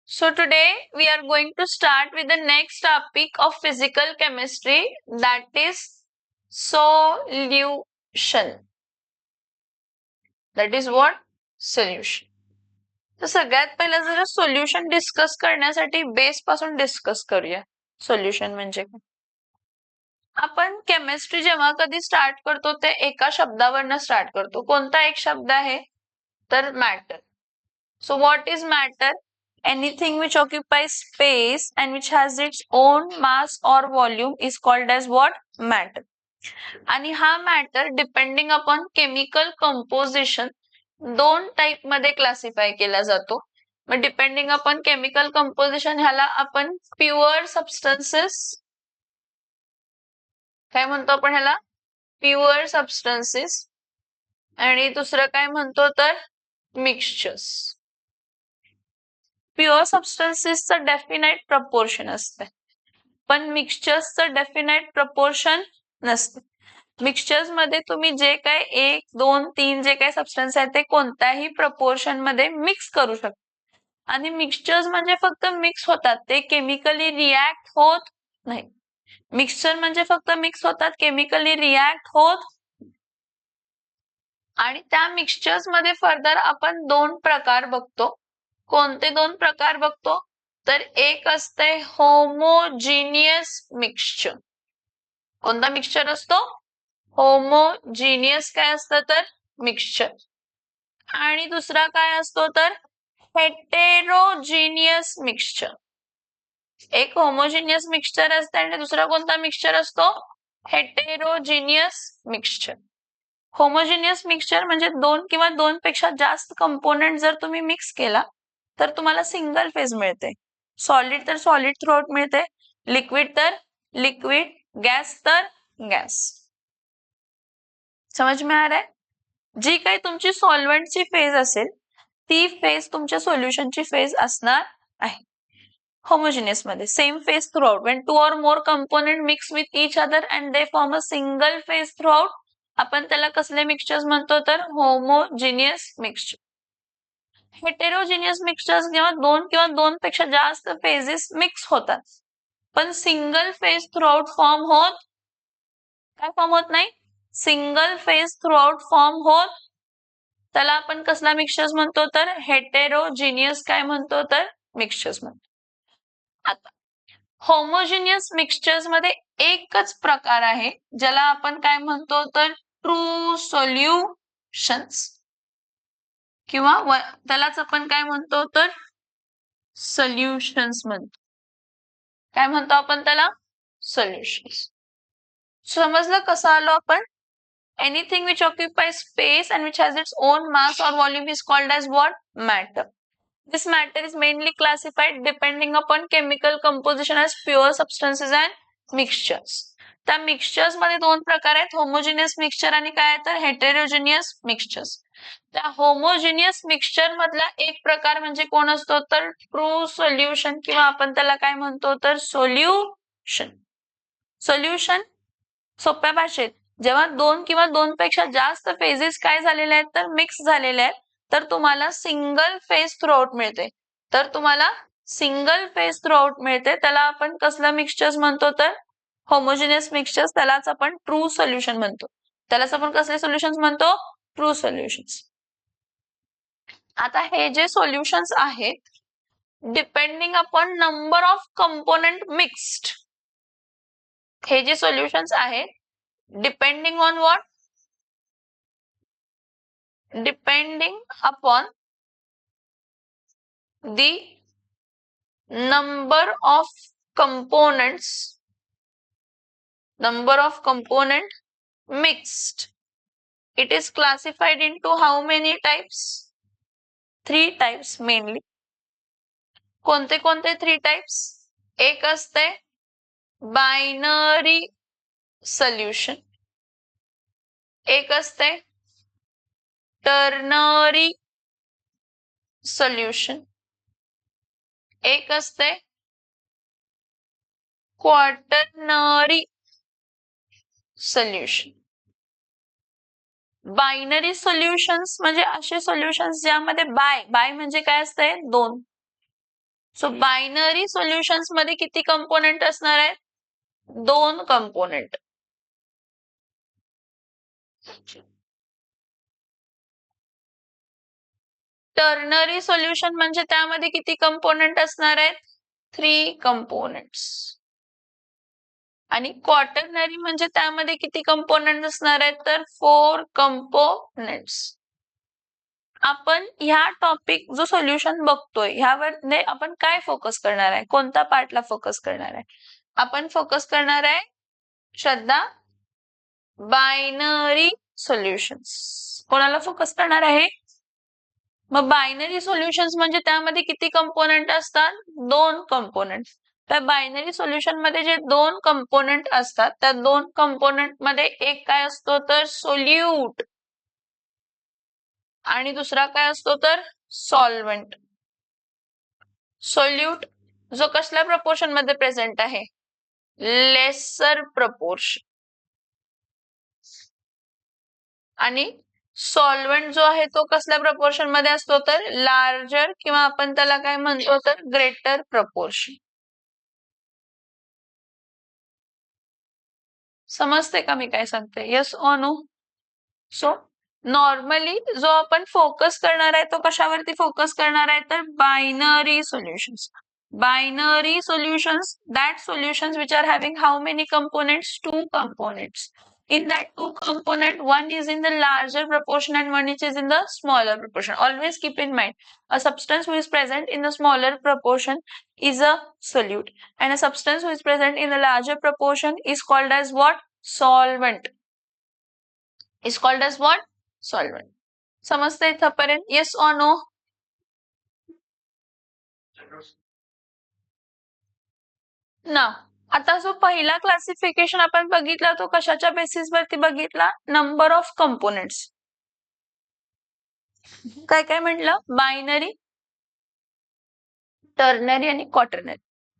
So today we are going to start with the next topic of physical chemistry, that is solution. That is what? Solution. तर सगळ्यात पहिला जरा solution discuss करण्यासाठी base पासून discuss करूया. Solution म्हणजे काय? आपण केमिस्ट्री जेव्हा कधी स्टार्ट करतो ते एका शब्दावरनं स्टार्ट करतो. कोणता एक शब्द आहे? तर matter. So what is matter? Anything which occupies space and which has its own mass or volume is called as what? Matter. आणि हा matter depending upon chemical composition दोन टाइप मध्ये क्लासिफाय केला जातो. मग डिपेंडिंग अपॉन केमिकल कंपोजिशन ह्याला आपण pure substances काय म्हणतो आपण ह्याला? Pure substances. आणि दुसरं काय म्हणतो तर मिक्सचर्स. प्युअर सबस्टन्सेसचं डेफिनाइट प्रपोर्शन असते, पण मिक्सचर्सचं डेफिनाइट प्रपोर्शन नसते. मिक्सचर्स मध्ये तुम्ही जे काय 1, 2, 3 जे काय सबस्टन्स आहे ते कोणत्याही प्रपोर्शन मध्ये मिक्स करू शकता. आणि मिक्सचर्स म्हणजे फक्त मिक्स होतात, ते केमिकली रिॲक्ट होत नाही. मिक्सचर म्हणजे फक्त मिक्स होतात, केमिकली रिॲक्ट होत. आणि त्या मिक्सचर्स मध्ये फर्दर आपण दोन प्रकार बघतो. कोणते दोन प्रकार बघतो? तर एक असते होमोजिनियस मिक्सचर. कोणता मिक्सचर असतो? होमोजिनियस काय असतं तर मिक्सचर. आणि दुसरा काय असतो तर हेटेरोजिनियस मिक्सचर. एक होमोजिनियस मिक्सचर असते आणि दुसरा कोणता मिक्सचर असतो? हेटेरोजिनियस मिक्सचर. होमोजिनियस मिक्सचर म्हणजे दोन किंवा दोन पेक्षा जास्त कंपोनेंट जर तुम्ही मिक्स केला तर तुम्हाला सिंगल फेज मिळते. सॉलिड तर सॉलिड थ्रूआउट मिळते, लिक्विड तर लिक्विड, गॅस तर गॅस. समझ में आ रहा है? जी काही तुमची सॉल्व्हेंटची फेज असेल ती फेज तुमच्या सोल्युशनची फेज असणार आहे. होमोजिनियस मध्ये same phase throughout. When to or more component mix with each other and they form a single phase throughout, आपण त्याला कसले मिक्सचर्स म्हणतो तर होमोजिनियस मिक्सचर. हेटेरोजिनियस मिक्सचर्स जेव्हा दोन किंवा दोन पेक्षा जास्त फेजेस मिक्स होतात पण सिंगल फेज थ्रूआउट फॉर्म होत. काय फॉर्म होत नाही? सिंगल फेज थ्रूआउट फॉर्म होत. त्याला आपण कसला मिक्सचर्स म्हणतो तर हेटेरोजिनियस काय म्हणतो तर मिक्सचर्स म्हणतो. आता होमोजिनियस मिक्सचर्स मध्ये एकच प्रकार आहे ज्याला आपण काय म्हणतो तर ट्रू सोल्युशन्स, किंवा त्यालाच आपण काय म्हणतो तर सोल्युशन्स म्हणतो. काय म्हणतो आपण त्याला? सोल्युशन्स. समजलं कसं आलो आपण? Anything which occupies space and which has its own mass or volume is called as what? Matter. This matter is mainly classified depending upon chemical composition as pure substances and mixtures. त्या mixtures मध्ये दोन प्रकार आहेत, homogeneous mixture आणि काय तर हेटेरोजिनियस mixtures. त्या homogeneous mixture मधला एक प्रकार म्हणजे कोण असतो तर ट्रू सोल्युशन, किंवा आपण त्याला काय म्हणतो तर सोल्युशन. सोल्युशन सोप्या भाषेत जेव्हा दोन किंवा दोन पेक्षा जास्त फेजेस काय झालेले आहेत तर मिक्स झालेले आहेत तर तुम्हाला सिंगल फेज थ्रूआउट मिळते. तर तुम्हाला सिंगल फेज थ्रूआउट मिळते, त्याला आपण कसलं मिक्सचर्स म्हणतो तर होमोजिनियस मिक्सचर्स. त्यालाच आपण ट्रू सोल्युशन म्हणतो. त्यालाच आपण कसले सोल्युशन्स म्हणतो? True solutions. आता हे जे सोल्युशन्स आहेत depending upon number of component mixed, हे जे सोल्युशन्स आहेत depending on what? Depending upon the number of components mixed. It is classified into how many types? 3 types mainly. कोणते कोणते 3 types? एक असते बायनरी सोल्युशन, एक असते टर्नरी सोल्युशन, एक असते क्वाटर्नरी सोल्युशन. बायनरी सोल्युशन्स म्हणजे असे सोल्युशन्स ज्यामध्ये बाय म्हणजे काय असते? दोन. सो बायनरी सोल्युशन्स मध्ये किती कंपोनेंट असणार आहेत? 2 कंपोनेंट. टर्नरी सोल्युशन म्हणजे त्यामध्ये किती कंपोनेंट असणार आहेत? 3 कंपोनेंट्स. आणि क्वाटर्नरी म्हणजे त्यामध्ये किती कंपोनेंट असणार आहेत? तर 4 कंपोनेंट्स. आपण ह्या टॉपिक जो सोल्युशन बघतोय ह्यावर आपण काय फोकस करणार आहे? कोणत्या पार्टला फोकस करणार आहे? आपण फोकस करणार आहे, श्रद्धा, बायनरी सोल्युशन्स. कोणाला फोकस करणार आहे? मग बायनरी सोल्युशन्स म्हणजे त्यामध्ये किती कंपोनेंट असतात? 2 कंपोनेंट. तर बायनरी सोल्युशन मध्ये जे 2 कंपोनेंट असतात त्या 2 कंपोनेंट मध्ये एक काय असतो तर सोल्यूट आणि दुसरा काय असतो तर सॉल्व्हेंट. सोल्यूट जो कसल्या प्रपोर्शन मध्ये प्रेझेंट आहे? Laser proportion. आणि सॉल्व्हेंट जो आहे तो कसल्या प्रपोर्शन मध्ये असतो तर लार्जर किंवा आपण त्याला काय म्हणतो तर ग्रेटर प्रपोर्शन. समजते का मी काय सांगते? Yes or no? So normally जो आपण फोकस करणार आहे तो कशावरती फोकस करणार आहे तर binary solutions. Binary solutions, that solutions which are having how many components? 2 components. In that 2 component, one is in the larger proportion and one is in the smaller proportion. Always keep in mind, a substance who is present in the smaller proportion is a solute, and a substance who is present in the larger proportion is called as what? Solvent. Is called as what? Solvent. समजते इथपर्यंत? Yes or no? ना आता जो पहिला classification आपण बघितला तो कशाच्या बेसिस वरती बघितला? Number of components. काय काय म्हटलं? बायनरी, टर्नरी आणि क्वाटर्नरी.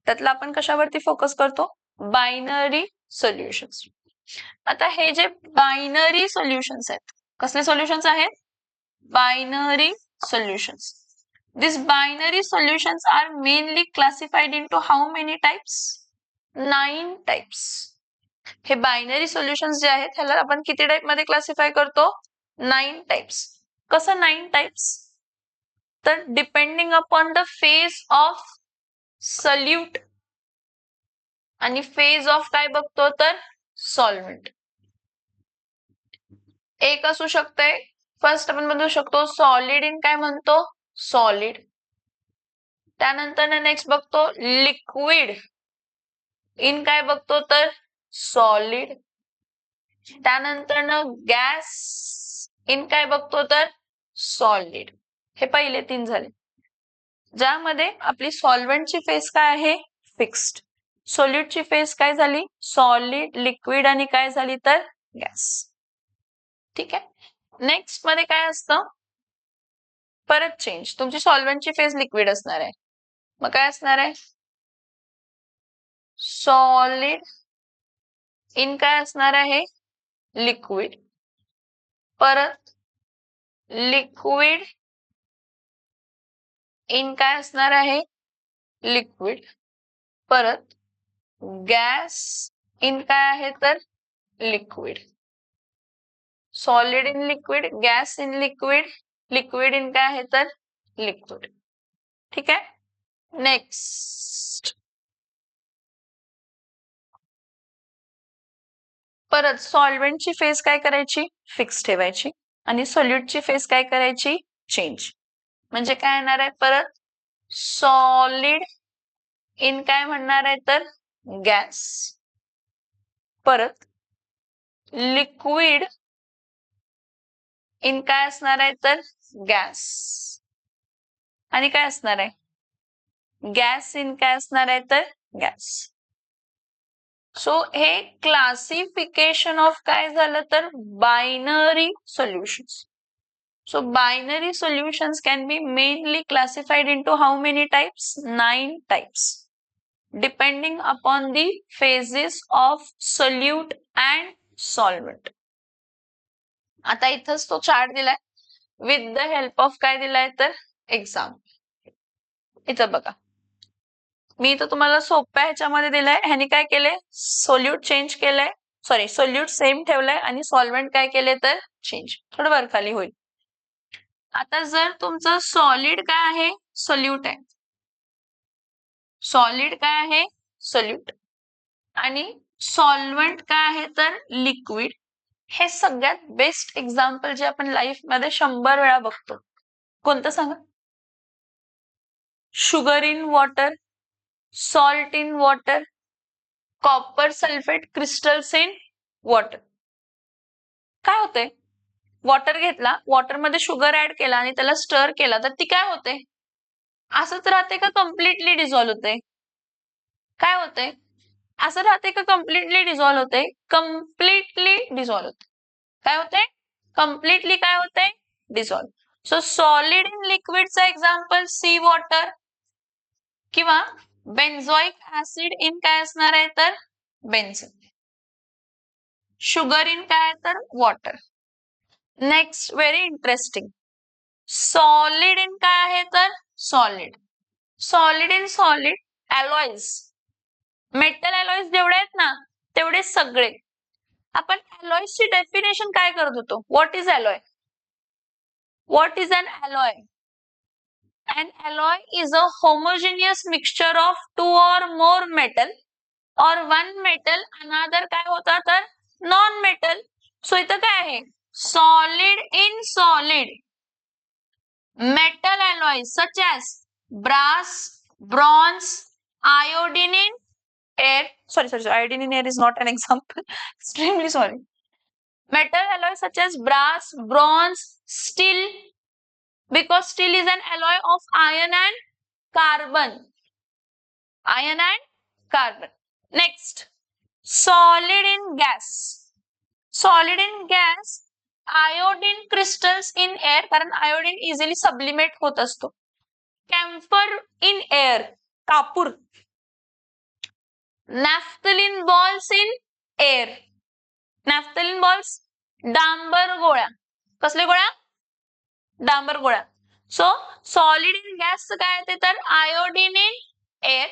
त्यातला आपण कशावरती फोकस करतो? Binary solutions. आता हे जे बायनरी सोल्युशन्स आहेत, कसले सोल्युशन्स आहेत? Binary solutions. These binary solutions are mainly classified into how many types? 9 types. हे बायनरी सोल्युशन्स जे आहेत ह्याला आपण किती टाइप मध्ये क्लासिफाय करतो? 9 टाइप्स. कसं 9 टाइप्स? तर depending upon the phase of solute आणि फेज ऑफ काय बघतो तर सॉल्व्हेंट. एक असू शकते, फर्स्ट आपण बघू शकतो सॉलिड इन काय म्हणतो? सॉलिड. त्यानंतर नेक्स्ट बघतो लिक्विड इन काय बघतो तर सॉलिड. त्यानंतर गॅस इन काय बघतो तर सॉलिड. हे पहिले 3 झाले, ज्यामध्ये आपली सॉल्व्हेंटची फेज काय आहे? फिक्स्ड. सोल्यूटची फेज काय झाली? सॉलिड, लिक्विड आणि काय झाली तर गॅस. ठीक आहे. नेक्स्ट मध्ये काय असतं? परत चेंज. तुमची सॉल्व्हेंटची फेज लिक्विड असणार आहे, मग काय असणार आहे? सॉलिड इन काय असणार आहे? लिक्विड. परत लिक्विड इन काय असणार आहे? लिक्विड. परत गॅस इन काय आहे तर liquid. Solid in liquid, gas in liquid, liquid in काय आहे तर लिक्विड. ठीक आहे. नेक्स्ट परत सॉल्व्हेंटची फेज काय करायची? फिक्स ठेवायची. आणि सोल्यूटची फेज काय करायची? चेंज. म्हणजे काय येणार आहे? परत सॉलिड इन काय म्हणणार आहे तर गॅस. परत लिक्विड इन काय असणार आहे तर गॅस. आणि काय असणार आहे? गॅस इन काय असणार आहे तर गॅस. सो हे क्लासिफिकेशन ऑफ काय झालं तर binary solutions. So binary solutions can be mainly classified into how many types? 9 types. Depending upon the phases of solute and solvent. आता इथंच तो चार्ट दिलाय with the help of काय दिलाय तर एक्झाम. इथं बघा मी तर तुम्हाला सोप्या ह्याच्यामध्ये दिलंय, ह्यानी काय केलंय, सोल्यूट चेंज केलंय, सॉरी सोल्यूट सेम ठेवलंय आणि सॉल्व्हेंट काय केले तर चेंज, थोडं वर खाली होईल. आता जर तुमचं सॉलिड काय आहे, सोल्यूट आहे, सॉलिड काय आहे, सोल्यूट, आणि सॉल्व्हेंट काय आहे तर लिक्विड. हे सगळ्यात बेस्ट एक्झाम्पल जे आपण लाईफ मध्ये 100 वेळा बघतो, कोणतं सांगा? Sugar in water, salt in water, copper sulphate crystals in water. काय होते, वॉटर घेतला, वॉटर मध्ये शुगर ऍड केला आणि त्याला स्टर केला तर ती काय होते, असंच राहते का कम्प्लिटली डिझॉल्व्ह होते? काय होते, असं राहते का कम्प्लिटली डिझॉल्व्ह होते? कम्प्लिटली डिझॉल्व्ह होते. काय होते, कम्प्लिटली काय होते, डिझॉल्व्ह. सो सॉलिड इन लिक्विडचा एक्झाम्पल सी वॉटर किंवा बेन्झोइक ऍसिड इन काय असणार आहे तर बेन्झिन. शुगर इन काय तर water. Next very interesting, solid in काय आहे तर solid. Solid in solid alloys, metal alloys जेवढे आहेत ना तेवढे सगळे. आपण अलॉइजची डेफिनेशन काय करत होतो, what is alloy, what is an alloy? An alloy is a homogeneous mixture of two or more metal or one metal another काय होता तर नॉन मेटल. सो इथं काय आहे, solid in solid metal alloys such as brass, bronze, iodine in air. Sorry, iodine in air is not an example. Extremely sorry. Metal alloys such as brass, bronze, steel, because steel is an alloy of iron and carbon. Iron and carbon. Next, solid in gas. Solid in gas, iodine crystals in air, कारण iodine easily sublimate होत असतो. Camphor in air, कापूर. Naphthalene balls in air. Naphthalene balls, डांबर गोळ्या. कसले गोळ्या, डांबर गोळ्या. So solid in gas काय येते तर iodine in air,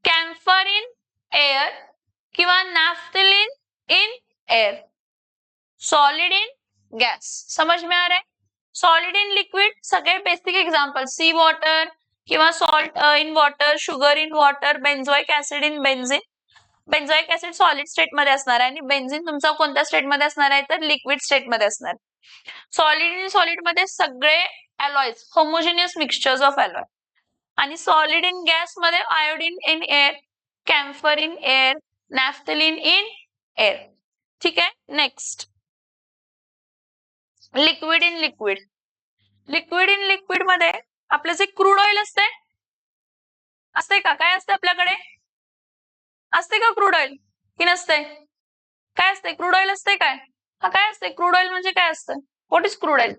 camphor in air किंवा naphthalene in air. Solid in gas, समझ में आ रहा है? सॉलिड इन लिक्विड सगळे बेसिक एक्झाम्पल, सी वॉटर किंवा salt in water, sugar in water, benzoic acid in benzene. Benzoic acid solid state मध्ये असणार आहे आणि बेन्झिन तुमचा कोणत्या स्टेट मध्ये असणार आहे तर लिक्विड स्टेट मध्ये असणार. सॉलिड इन सॉलिड मध्ये सगळे alloys, homogeneous mixtures of alloy. आणि सॉलिड इन गॅस मध्ये iodine in air, camphor in air, naphthalene in air. ठीक आहे. Next, liquid in liquid. Liquid in liquid मध्ये आपलं जे क्रूड ऑइल असते का, काय असते आपल्याकडे, असते का क्रूड ऑइल की नसते? काय असते, क्रूड ऑइल असते काय? हा, काय असते क्रूड ऑइल म्हणजे काय असतं, व्हॉट इज क्रूड ऑइल?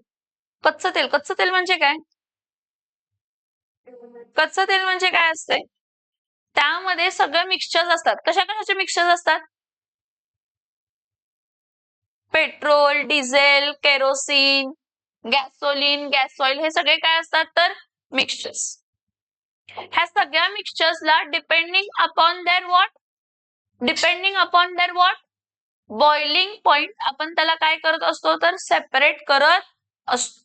कच्चं तेल. कच्चं तेल म्हणजे काय, कच्चं तेल म्हणजे काय असते, त्यामध्ये सगळे मिक्सचर्स असतात. कशा कशाचे मिक्सचर्स असतात, petrol, diesel, kerosene, gasoline, gas oil, हे सगळे काय असतात तर मिक्सचर्स. ह्या सगळ्या मिक्सचर्सला depending upon their what boiling point आपण त्याला काय करत असतो तर सेपरेट करत असतो.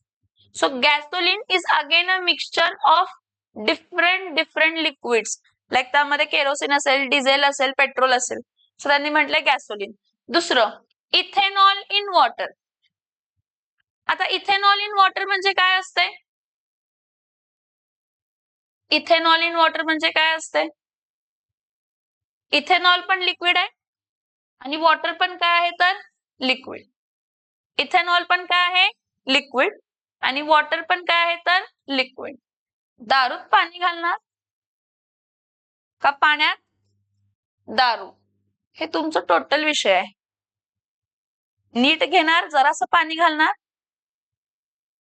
So gasoline is again a mixture of different liquids, like त्यामध्ये केरोसिन असेल, डिझेल असेल, पेट्रोल असेल. सो त्यांनी म्हटलंय गॅसोलिन. दुसरं, इथेनॉल इन वॉटर. आता इथेनॉल इन वॉटर म्हणजे काय असते, इथेनॉल इन वॉटर म्हणजे काय असते, इथेनॉल पण लिक्विड आहे आणि वॉटर पण काय आहे तर लिक्विड. इथेनॉल पण काय आहे, लिक्विड, आणि वॉटर पण काय आहे तर लिक्विड. दारूत पाणी घालणार का पाण्यात दारू, हे तुमचं टोटल विषय आहे. नीट घेणार, जरासं पाणी घालणार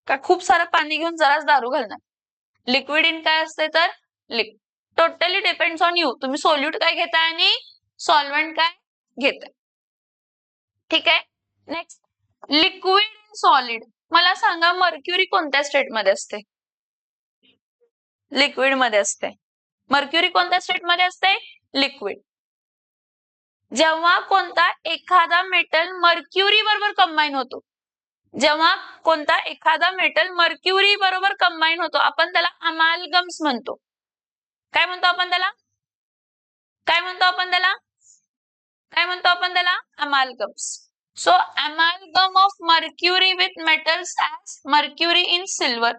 का खूप सारं पाणी घेऊन जराच दारू घालणार. लिक्विड इन काय असते तर liquid. Totally depends on you, तुम्ही सोल्यूट काय घेताय आणि सॉल्व्हेंट काय घेताय. ठीक आहे. Next, liquid in solid. मला सांगा मर्क्युरी कोणत्या स्टेट मध्ये असते, लिक्विड मध्ये असते. मर्क्युरी कोणत्या स्टेटमध्ये असते? लिक्विड. जेव्हा कोणता एखादा मेटल मर्क्युरी बरोबर कंबाईन होतो, जेव्हा कोणता एखादा मेटल मर्क्युरी बरोबर कंबाईन होतो, आपण त्याला अमॅलगम्स म्हणतो. काय म्हणतो आपण त्याला? काय म्हणतो आपण त्याला? काय म्हणतो आपण त्याला? अमॅलगम्स. So amalgam of mercury with metals as mercury in silver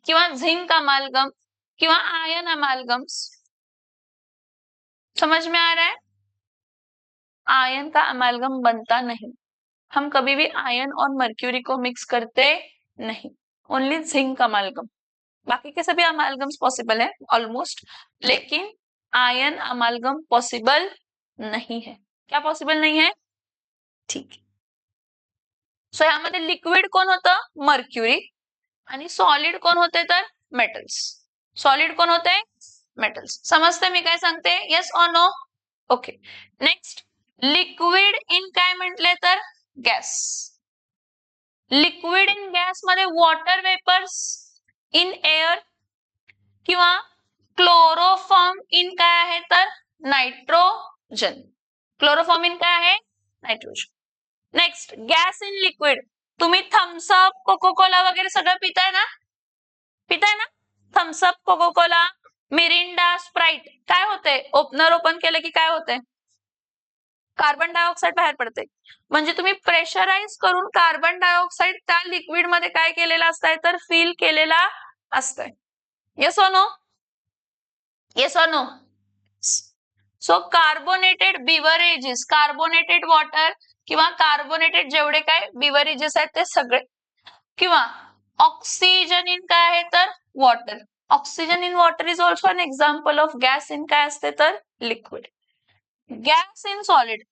किंवा झिंक अमॅलगम किंवा आयन अमॅलगम्स. समझ में आ रहा है? आयन का अमैलगम बनता नहीं, हम कभी भी आयन और मर्क्यूरी को मिक्स करते नहीं, ओनली जिंक अमैलगम. बाकी के सभी अमैलगम्स पॉसिबल है ऑलमोस्ट, लेकिन आयन अमैलगम पॉसिबल नहीं है. क्या पॉसिबल नहीं है? ठीक है. सो यामध्ये लिक्विड कोण होतं? मर्क्युरी. आणि सॉलिड कोण होते? तर मेटल्स. सॉलिड कोण होते? मेटल्स. समजते मी काय सांगते? Yes or no? Okay. Next, liquid in काय म्हटले? तर गॅस. लिक्विड इन गॅस मध्ये वॉटर वेपर्स इन एअर किंवा क्लोरोफॉर्म इन काय आहे? तर नायट्रोजन. क्लोरोफॉर्म इन काय आहे? Nitrogen. Next, gas in liquid. तुम्ही थम्सअप, कोकोकोला वगैरे सगळं पिताय ना? पिताय ना? Thums Up, Coca Cola, Mirinda, Sprite. काय होते? ओपनर ओपन केलं की काय होते? कार्बन डायऑक्साईड बाहेर पडते. म्हणजे तुम्ही प्रेशराइज करून कार्बन डायऑक्साईड त्या लिक्विड मध्ये काय केलेलं असतंय? तर फिल केलेला असतंय. Yes or no? Yes or no? So carbonated beverages, carbonated water किंवा कार्बोनेटेड जेवढे काय बिवरेजेस आहेत ते सगळे, किंवा ऑक्सिजन इन काय आहे? तर water. Oxygen in water is also an example of gas in काय असते? तर लिक्विड. Gas in solid.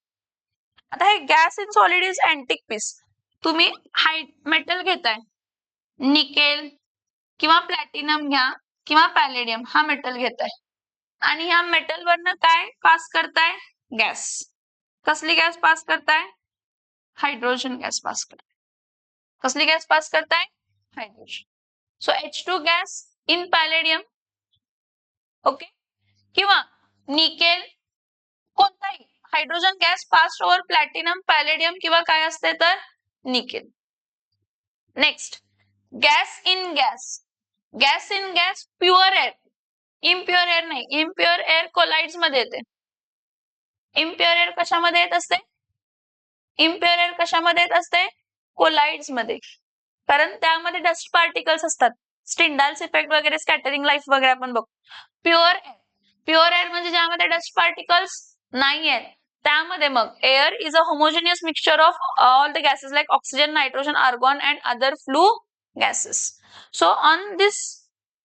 आता हे gas in solid is antique piece. तुम्ही मेटल घेताय, निकेल किंवा प्लॅटिनम घ्या किंवा पॅलेडियम हा मेटल घेताय आणि ह्या मेटल वरनं काय पास करताय? गॅस. कसली गॅस पास करताय? हायड्रोजन गॅस पास करताय. कसली गॅस पास करताय? Hydrogen. So H2 gas in palladium. Okay. किंवा निकेल, कोणताही hydrogen gas pass over platinum, palladium किंवा काय असते? तर nickel. Next, gas in gas. Gas in gas pure air. Impure air नाही, इम्प्युअर एअर कोलाइड्स मध्ये येते. इम्प्युअर एअर कशामध्ये येत असते? इम्प्युअर एअर कशामध्ये येत असते? कोलाइड्स मध्ये. कारण त्यामध्ये डस्ट पार्टिकल्स असतात. स्टिंडाल्स इफेक्ट वगैरे, स्कॅटरिंग लाईफ वगैरे आपण बघतो. प्युअर एअर, प्युअर एअर म्हणजे ज्यामध्ये डस्ट पार्टिकल्स नाही आहेत, त्यामध्ये मग air is a homogeneous mixture of all the gases like oxygen, nitrogen, argon and other flue gases. So on this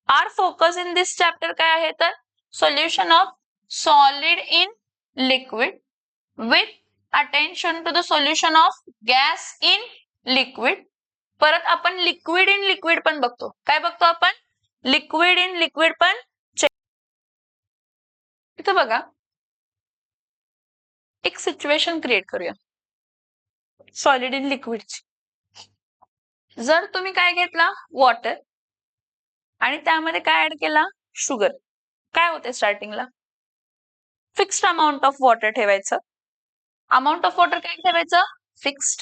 are focus in this chapter काय आहे? तर solution of solid in liquid with attention to the solution of gas in liquid. परत आपण liquid in liquid पण बघतो. काय बघतो आपण? लिक्विड इन लिक्विड पण. इथं बघा, एक सिच्युएशन क्रिएट करूया सॉलिड इन लिक्विडची. जर तुम्ही काय घेतला? वॉटर, आणि त्यामध्ये काय ऍड केला? शुगर. काय होते स्टार्टिंगला? फिक्स्ड अमाऊंट ऑफ वॉटर ठेवायचं. अमाऊंट ऑफ वॉटर काय ठेवायचं? फिक्स्ड.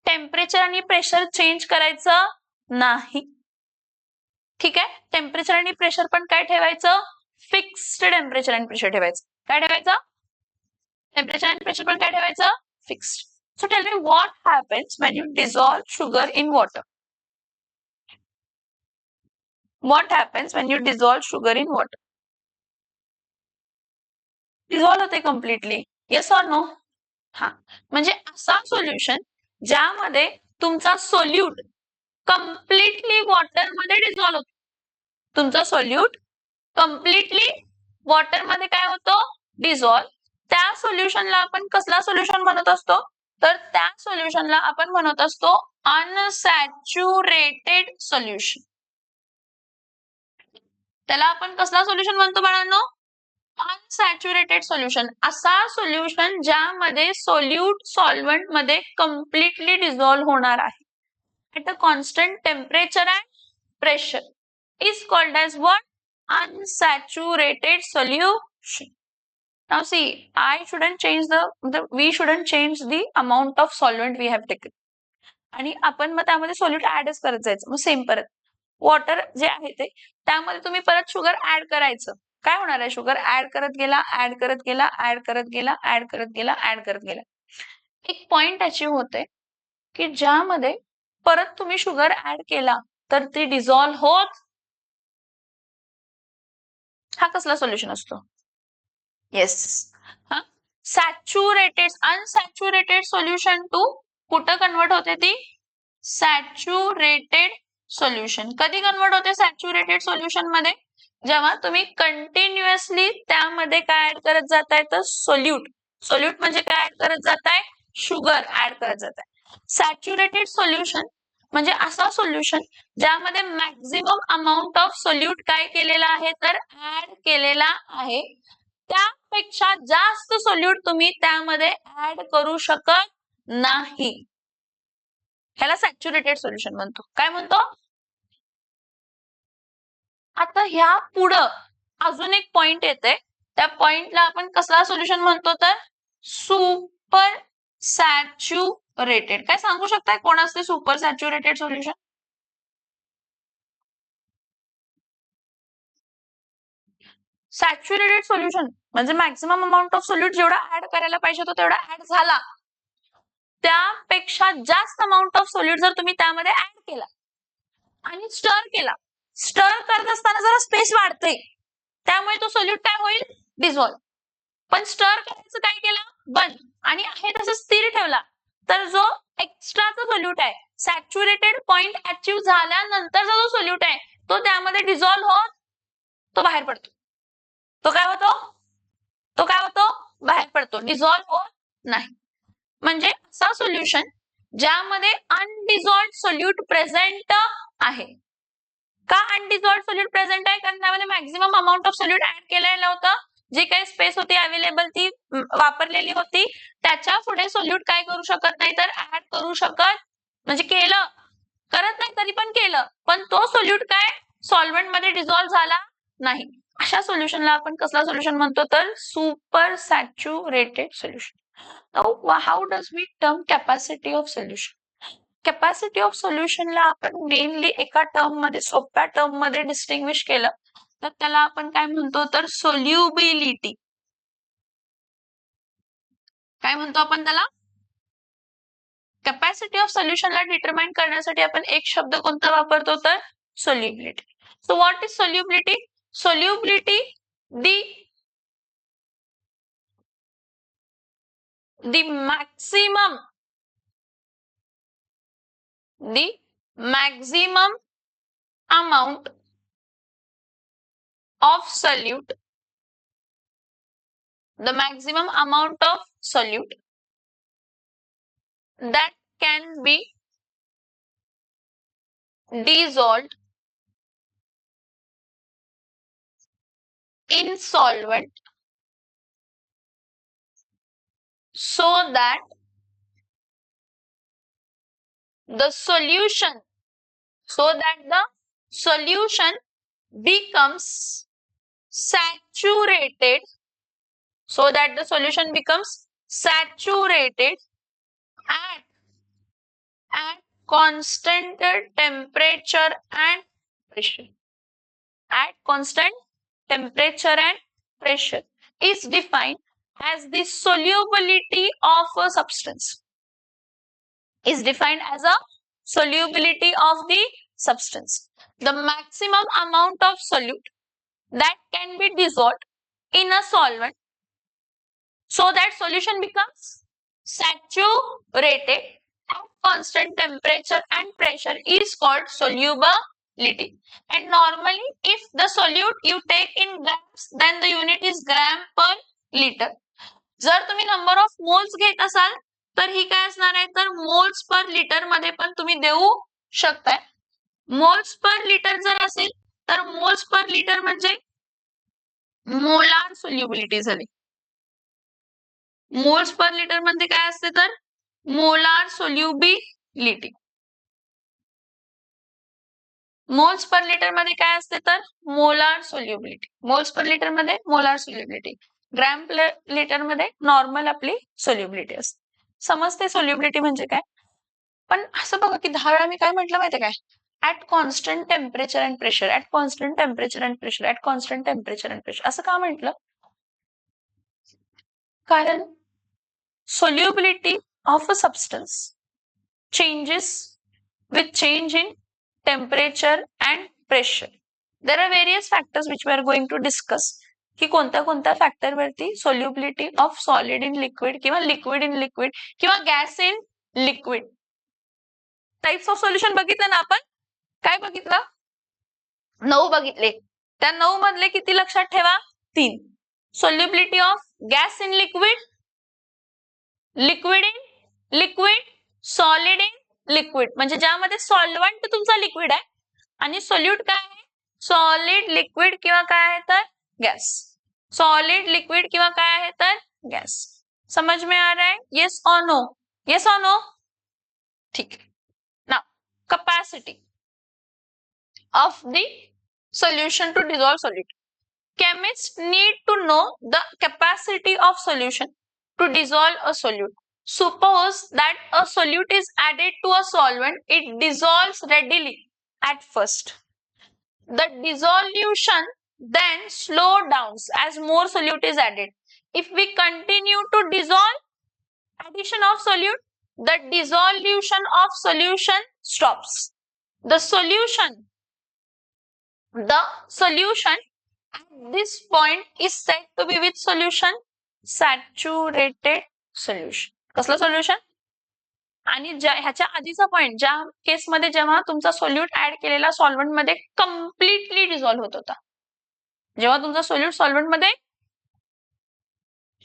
टेम्परेचर आणि प्रेशर चेंज करायचं नाही. ठीक आहे. टेम्परेचर आणि प्रेशर पण काय ठेवायचं? फिक्स्ड टेम्परेचर आणि प्रेशर ठेवायचं. काय ठेवायचं? टेम्परेचर आणि प्रेशर पण काय ठेवायचं? Fixed. So tell me what happens when you dissolve sugar in water? What happens when you dissolve sugar in water? Dissolve होते completely. Yes or no? हा, म्हणजे असा सोल्युशन ज्यामध्ये तुमचा सोल्यूट कम्प्लिटली वॉटर मध्ये डिझॉल्व होतो. तुमचा सोल्यूट कम्प्लिटली वॉटर मध्ये काय होतो? डिझॉल्व. त्या सोल्युशनला आपण कसला सोल्युशन म्हणत असतो? तर त्या सोल्युशनला आपण म्हणत असतो अनसॅच्युरेटेड सोल्युशन. त्याला आपण कसला सोल्युशन म्हणतो बाळांनो? Unsaturated solution. असा सोल्युशन ज्यामध्ये सोल्यूट सॉल्व्हेंट मध्ये कम्प्लिटली डिझॉल्व होणार आहे at a constant temperature and pressure is called as what? unsaturated solution. Now see, we shouldn't change the amount of solvent we have taken. आणि आपण मग त्यामध्ये solute ऍडच करत जायचं. मग सेम परत वॉटर जे आहे ते त्यामध्ये तुम्ही परत शुगर ऍड करायचं. काय होणार आहे? शुगर ऍड करत गेला, ऍड करत गेला, ऍड करत गेला, ऍड करत गेला, ऍड करत गेला. एक पॉइंट अचीव होते की ज्यामध्ये परत तुम्ही शुगर ऍड केला तर ती डिझॉल्व्ह होत. हा कसला सोल्युशन असतो? Yes, saturated unsaturated solution to कुठं कन्वर्ट होते ती? Saturated solution. कधी कन्वर्ट होते सॅच्युरेटेड सोल्युशन मध्ये? जेव्हा तुम्ही कंटिन्युअसली त्यामध्ये काय ऍड करत जाताय तर सोल्यूट. सोल्यूट म्हणजे काय ऍड करत जाताय? शुगर ऍड करत जाताय. सॅच्युरेटेड सोल्युशन म्हणजे असा सोल्युशन ज्यामध्ये मॅक्झिमम अमाऊंट ऑफ सोल्यूट काय केलेला आहे तर ऍड केलेला आहे. त्यापेक्षा जास्त सोल्यूट तुम्ही त्यामध्ये ऍड करू शकत नाही. ह्याला सॅच्युरेटेड सोल्युशन म्हणतो. काय म्हणतो? आता ह्या पुढं अजून एक पॉइंट येते. त्या पॉइंटला आपण कसला सोल्युशन म्हणतो तर सुपर सॅच्युरेटेड. काय सांगू शकताय कोण असते super saturated solution? Saturated solution म्हणजे मॅक्झिमम अमाऊंट ऑफ सोल्यूट जेवढा ऍड करायला पाहिजे तो तेवढा ऍड झाला. त्यापेक्षा जास्त अमाऊंट ऑफ सोल्यूट जर तुम्ही त्यामध्ये ऍड केला आणि स्टर केला, स्टर करत असताना जरा स्पेस वाढते, त्यामुळे तो सोल्यूट काय होईल? डिझॉल्व. पण स्टर करायचं काय केलं? बंद. आणि आहे तसं स्थिर ठेवला तर जो एक्स्ट्राचा सोल्यूट आहे सॅच्युरेटेड पॉइंट अचीव झाल्यानंतरचा जो सोल्यूट आहे तो त्यामध्ये डिझॉल्व होत तो बाहेर पडतो. तो काय होतो? तो काय होतो? बाहेर पडतो. डिझॉल्व होत नाही. म्हणजे असा सोल्युशन ज्यामध्ये अनडिझॉल्व्ड सोल्यूट प्रेझेंट आहे. का अनडिझॉल्व्ड सोल्यूट प्रेझेंट आहे? कारण त्यामध्ये maximum amount of solute add केलेलं होतं. जी काही स्पेस होती अवेलेबल ती वापरलेली होती. त्याच्या पुढे सोल्यूट काय करू शकत नाही तर ऍड करू शकत म्हणजे केलं, करत नाही तरी पण केलं, पण तो सोल्यूट काय सॉल्व्हेंट मध्ये डिझॉल्व्ह झाला नाही. अशा सोल्युशनला आपण कसला सोल्युशन म्हणतो तर super saturated solution. Now, how does we term capacity of solution? Capacity of सोल्युशनला आपण मेनली एका टर्म मध्ये सोप्या टर्म मध्ये डिस्टिंग्विश केलं तर त्याला आपण काय म्हणतो तर सोल्युबिलिटी. काय म्हणतो आपण त्याला? कॅपॅसिटी ऑफ सोल्युशनला डिटरमाइन करण्यासाठी आपण एक शब्द कोणता वापरतो तर solubility. So what is solubility? Solubility the maximum amount of solute, the maximum amount of solute that can be dissolved in solvent so that the solution becomes saturated, so that the solution becomes saturated at constant temperature and pressure. At constant temperature and pressure is defined as the solubility of a substance. Is defined as a solubility of the substance. The maximum amount of solute that can be dissolved in a solvent so that solution becomes saturated at constant temperature and pressure is called solubility. And normally if the solute you take in grams then the unit is gram per liter. जर तुम्ही number of moles घेत असाल तर ही काय असणार आहे तर moles per litre मध्ये पण तुम्ही देऊ शकताय. मोल्स पर लिटर जर असेल तर मोल्स पर लिटर म्हणजे मोलार सोल्युबिलिटी झाली. मोल्स पर लिटर मध्ये काय असते तर molar solubility. Moles per litre मध्ये काय असते तर molar solubility. Moles per litre मध्ये molar solubility. Gram per litre मध्ये नॉर्मल आपली सोल्युबिलिटी असते. समजते सोल्युबिलिटी म्हणजे काय. पण असं बघा की 10 वेळा मी काय म्हटलं माहितीये काय, at constant temperature and pressure, at constant temperature and pressure, at constant temperature and pressure, असं का म्हटलं. कारण solubility of a substance changes with change in temperature and pressure. There are various factors which we are going to discuss की कोणत्या कोणत्या factor वरती solubility of solid in liquid किंवा liquid in liquid किंवा gas in liquid. Types of solution बघितलं ना आपण. काय बघितलं, 9 बघितले. त्या 9 मधले किती लक्षात ठेवा, 3. solubility of gas in liquid, liquid in liquid, solid in liquid, म्हणजे ज्यामध्ये सॉल्वंट तुमचा लिक्विड आहे आणि सोल्यूट काय आहे, सॉलिड लिक्विड किंवा काय आहे तर गॅस. सॉलिड लिक्विड किंवा काय आहे तर गॅस. समझ में आ रहा है, येस और नो, येस और नो. ठीक है. Now capacity of the solution to dissolve solute. Chemists need to know the capacity of solution to dissolve a solute. Suppose that a solute is added to a solvent, it dissolves readily at first. The dissolution then slow down as more solute is added. If we continue to dissolve, addition of solute, the dissolution of solution stops. The solution at this point is said to be with solution saturated solution. कसलं solution. आणि ह्याच्या आधीचा point, ज्या केसमध्ये जेव्हा तुमचा solute add केलेला solvent मध्ये कम्प्लिटली डिझॉल्व्ह होत होता, जेव्हा तुमचा सोल्यूट सॉल्व्हंट मध्ये,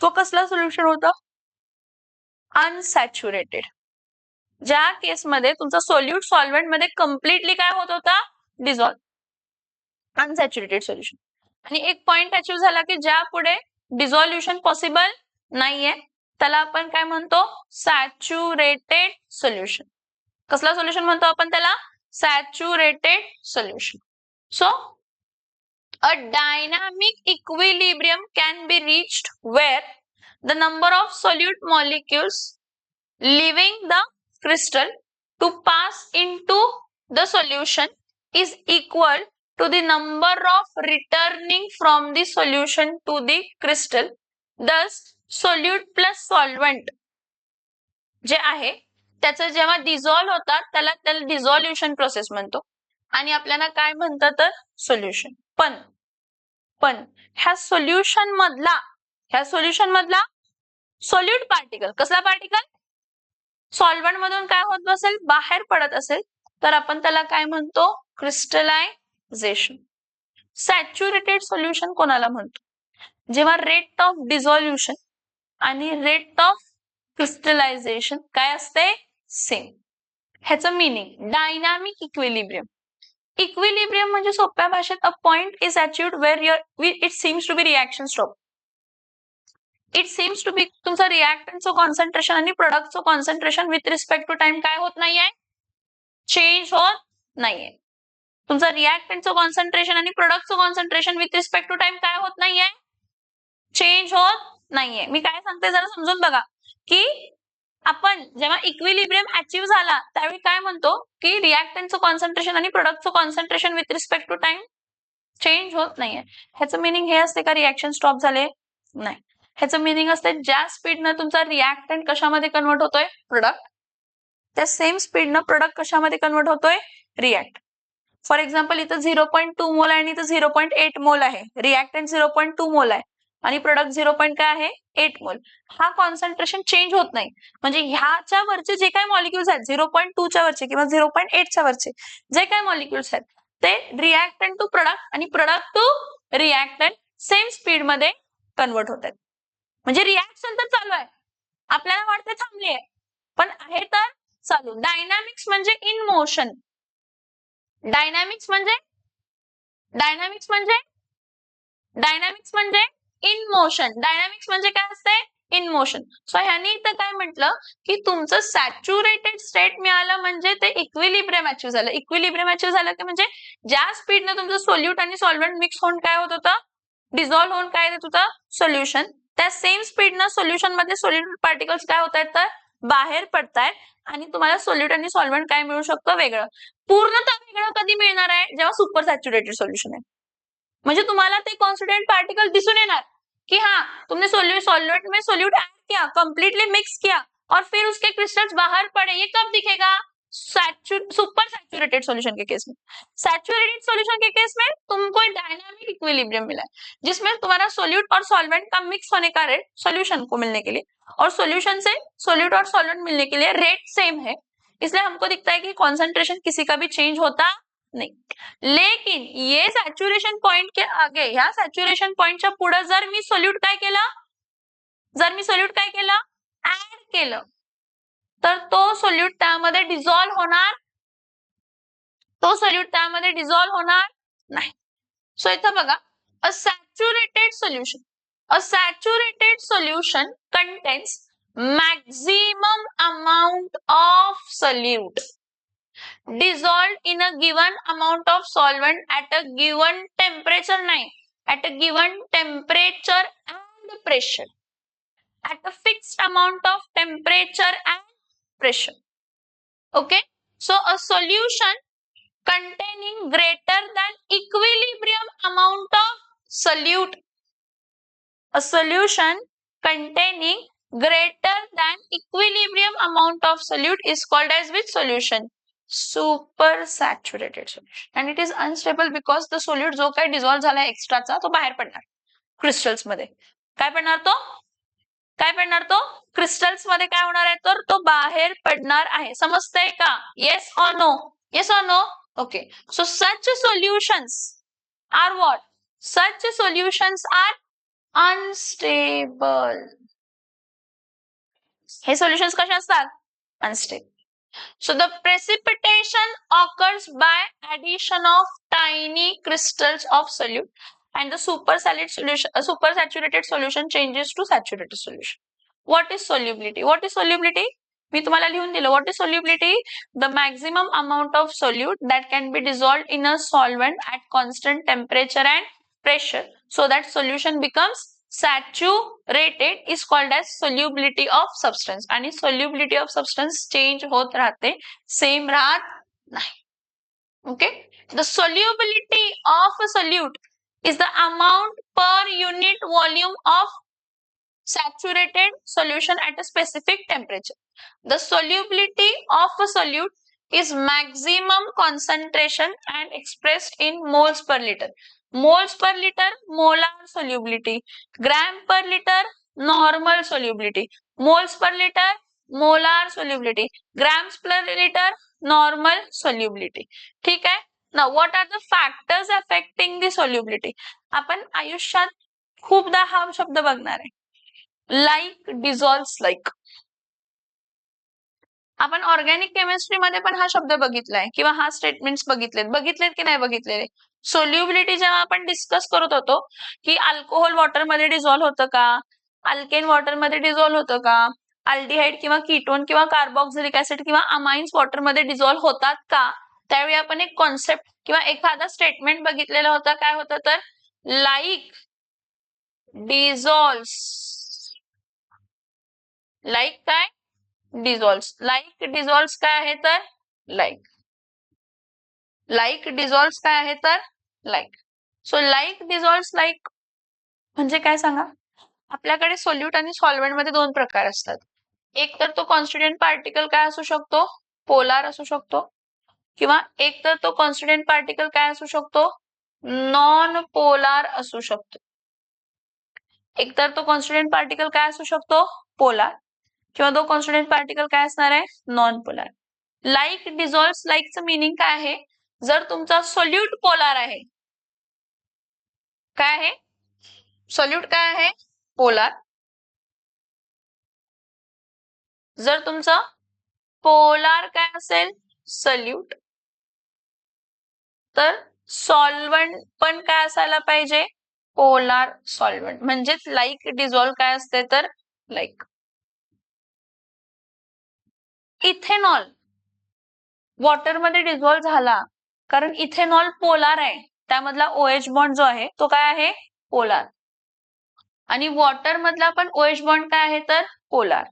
तो कसला सोल्युशन होता, अनसॅच्युरेटेड. ज्या केसमध्ये तुमचा सोल्यूट सॉल्व्हंट मध्ये कम्प्लिटली काय होत होता, डिझॉल्व्ह, अनसॅच्युरेटेड सोल्युशन. आणि एक पॉइंट अचीव झाला की ज्या पुढे डिझॉल्युशन पॉसिबल नाहीये, त्याला आपण काय म्हणतो, सॅच्युरेटेड सोल्युशन. कसला सोल्युशन म्हणतो आपण त्याला, saturated solution. So a dynamic equilibrium can be reached where the number of solute molecules living the crystal to pass into the solution is equal to the number of returning from the solution to the crystal. Thus solute plus solvent जे आहे त्याचं जेव्हा dissolve होतात त्याला डिझॉल्युशन process म्हणतो आणि आपल्याला काय म्हणतात तर सोल्युशन. पण ह्या सोल्युशन मधला सोल्यूट पार्टिकल, कसला पार्टिकल, सॉल्व्हंट मधून काय होत असेल, बाहेर पडत असेल, तर आपण त्याला काय म्हणतो, क्रिस्टलायझेशन. सॅच्युरेटेड सोल्युशन कोणाला म्हणतो, जेव्हा रेट ऑफ डिझॉल्युशन आणि रेट ऑफ क्रिस्टलायझेशन काय असते, सेम. ह्याचं मिनिंग डायनामिक इक्विलिब्रियम. इक्विलिब्रियम म्हणजे सोप्या भाषेत a point is achieved where it seems to be reaction stop. It seems to be तुमचं रिएक्टंटचं कॉन्सन्ट्रेशन आणि प्रोडक्टचं concentration with respect to time काय होत नाहीये, चेंज होत नाहीये. तुमचं रिएक्टंटचं कॉन्सन्ट्रेशन आणि प्रोडक्टचं concentration with respect to time काय होत नाहीये, चेंज होत नाहीये. मी काय सांगते जरा समजून बघा, की आपण जेव्हा इक्विलिब्रियम अचीव्ह झाला त्यावेळी काय म्हणतो की रिएक्टंटचं कॉन्सन्ट्रेशन आणि प्रोडक्टचं concentration with respect to time change होत नाहीये. ह्याचं मिनिंग हे असते का रिएक्शन स्टॉप झाले, नाही. ह्याचं मिनिंग असते ज्या स्पीडनं तुमचा रिएक्टंट कशामध्ये कन्वर्ट होतोय, प्रोडक्ट, त्या सेम स्पीडनं प्रोडक्ट कशामध्ये कन्वर्ट होतोय, रिएक्ट. फॉर एक्झाम्पल इथं 0.2 मोल आहे आणि इथं 0.8 मोल आहे. रिएक्टंट 0.2 मोल आहे आणि प्रोडक्ट 0. काय आहे, 8 मोल. हा कॉन्सन्ट्रेशन चेंज होत नाही. म्हणजे ह्याच्या वरचे जे काही मॉलिक्युल्स आहेत 0.2 च्या वरचे किंवा 0.8 च्या वरचे जे काही मॉलिक्युल्स आहेत ते रिएक्टंट टू प्रोडक्ट आणि product to reactant same speed मध्ये कन्वर्ट होत आहेत. म्हणजे रिएक्शन तर चालू आहे, आपल्याला वाटते थांबली आहे, पण आहे तर चालू. डायनामिक्स म्हणजे इन मोशन. डायनामिक्स म्हणजे इन मोशन. डायनामिक्स म्हणजे काय असते, इन मोशन. सो ह्याने इथं काय म्हटलं की तुमचं सॅच्युरेटेड स्टेट मिळालं म्हणजे ते इक्विलिब्रियम अचीव्ह झालं. इक्विलिब्रियम अचीव्ह झालं की म्हणजे ज्या स्पीडने तुमचं सोल्यूट आणि सॉल्व्हेंट मिक्स होऊन काय होत होतं, डिझॉल्व्ह होऊन काय देत होतं, सोल्युशन. त्या सेम स्पीडनं सोल्युशन मध्ये सोल्युट पार्टिकल्स काय होत आहेत तर बाहेर पडतायत आणि तुम्हाला सोल्यूट आणि सॉल्व्हेंट काय मिळू शकतं, वेगळं. पूर्णतः वेगळं कधी मिळणार आहे, जेव्हा सुपर सॅच्युरेटेड सोल्युशन आहे. म्हणजे तुम्हाला ते कॉन्स्टिट्यूएंट पार्टिकल दिसून येणार कि हाँ तुमने सॉल्वेंट में सोल्यूट ऐड किया, कंप्लीटली मिक्स किया और फिर उसके क्रिस्टल्स बाहर पड़े. ये कब दिखेगा, सुपर सैचुरेटेड सॉल्यूशन के केस में. सैचुरेटेड सॉल्यूशन के केस में तुमको डायनामिक इक्विलिब्रियम मिला है जिसमें तुम्हारा सोल्यूट और सॉल्वेंट का मिक्स होने का रेट सॉल्यूशन को मिलने के लिए और सॉल्यूशन से सोल्यूट और सॉल्वेंट मिलने के लिए रेट सेम है. इसलिए हमको दिखता है कि कॉन्सेंट्रेशन किसी का भी चेंज होता नाही. लेकिन ये सॅच्युरेशन पॉइंट के आगे, ह्या सॅच्युरेशन पॉइंटच्या पुढे जर मी सोल्यूट काय केलं, ऍड केलं, तर तो सोल्यूट त्यामध्ये डिझॉल्व्ह होणार नाही. सो इथं बघा, a saturated solution contains maximum amount of solute dissolved in a given amount of solvent at a given temperature, नाही, at a given temperature and pressure, at a fixed amount of temperature and pressure. Okay, so a solution containing greater than equilibrium amount of solute, a solution containing greater than equilibrium amount of solute is called as which solution, super saturated solution. And it is unstable because the solute जो काही dissolve झाला एक्स्ट्राचा तो बाहेर पडणार crystals मध्ये. काय पडणार तो क्रिस्टल्स मध्ये काय होणार आहे तर तो बाहेर पडणार आहे. समजतंय का, yes or no? Okay, so such solutions are what, such solutions are unstable. हे सोल्युशन्स कसे असतात, unstable. So the precipitation occurs by addition of tiny crystals of solute and the supersaturated solution changes to saturated solution. What is solubility? मी तुम्हाला लिहून दिलं. What is solubility? The maximum amount of solute that can be dissolved in a solvent at constant temperature and pressure so that solution becomes saturated is called as solubility of substance. आणि solubility of substance change होत राहते, same राहत नाही. Okay, the solubility of a solute is the amount per unit volume of saturated solution at a specific temperature. The solubility of a solute is maximum concentration and expressed in moles per liter. Moles per liter, molar solubility. Gram per liter, normal solubility. Moles per liter, molar solubility. Grams per liter, normal solubility. ठीक आहे. Now what are the factors affecting the solubility? आपण आयुष्यात खूपदा हा शब्द बघणार आहे, like dissolves like. आपण ऑर्गॅनिक केमिस्ट्रीमध्ये पण हा शब्द बघितलाय किंवा हा स्टेटमेंट्स बघितलेत की नाही बघितलेले. सोल्युबिलिटी जेव्हा आपण डिस्कस करत होतो की अल्कोहोल वॉटर मध्ये डिझॉल्व्ह होतं का, अल्केन वॉटर मध्ये डिझॉल्व्ह होतं का, अल्डिहाइड किंवा कीटोन किंवा कार्बोक्सिलिक ऍसिड किंवा अमाइन्स वॉटर मध्ये डिझॉल्व्ह होतात का, त्यावेळी आपण एक कॉन्सेप्ट किंवा एखादा स्टेटमेंट बघितलेला होता. काय होतं तर लाईक डिझॉल्व्स, लाईक काय डिझॉल्व्स, लाईक डिझॉल्व्स काय आहे तर लाईक, लाईक डिझॉल्व्स काय आहे तर like. So like dissolves like म्हणजे काय सांगा. आपल्याकडे सोल्यूट आणि सॉल्व्हेंट मध्ये दोन प्रकार असतात. एक तर तो कॉन्स्टिट्युएंट पार्टिकल काय असू शकतो, पोलार असू शकतो, किंवा एक तर तो कॉन्स्टिट्युएंट पार्टिकल काय असू शकतो, नॉन पोलार असू शकतो. एक तर तो कॉन्स्टिट्युएंट पार्टिकल काय असू शकतो, पोलार, किंवा तो कॉन्स्टिट्युएंट पार्टिकल काय असणार आहे, नॉन पोलार. लाईक डिझॉल्व्स लाईकचं मीनिंग काय आहे, जर तुमचा सोल्यूट पोलार आहे, काय आहे सोल्यूट काय आहे पोलार, जर तुमचं पोलार काय असेल सोल्यूट, तर सॉल्व्हंट पण काय असायला पाहिजे पोलार सॉल्व्हंट. म्हणजेच लाईक डिझॉल्व्ह काय असते तर लाईक. इथेनॉल वॉटरमध्ये डिझॉल्व्ह झाला कारण इथेनॉल पोलार आहे, त्यामधला OH बॉन्ड जो आहे तो काय आहे, पोलार. आणि वॉटर मधला पण OH बॉन्ड काय आहे तर पोलार.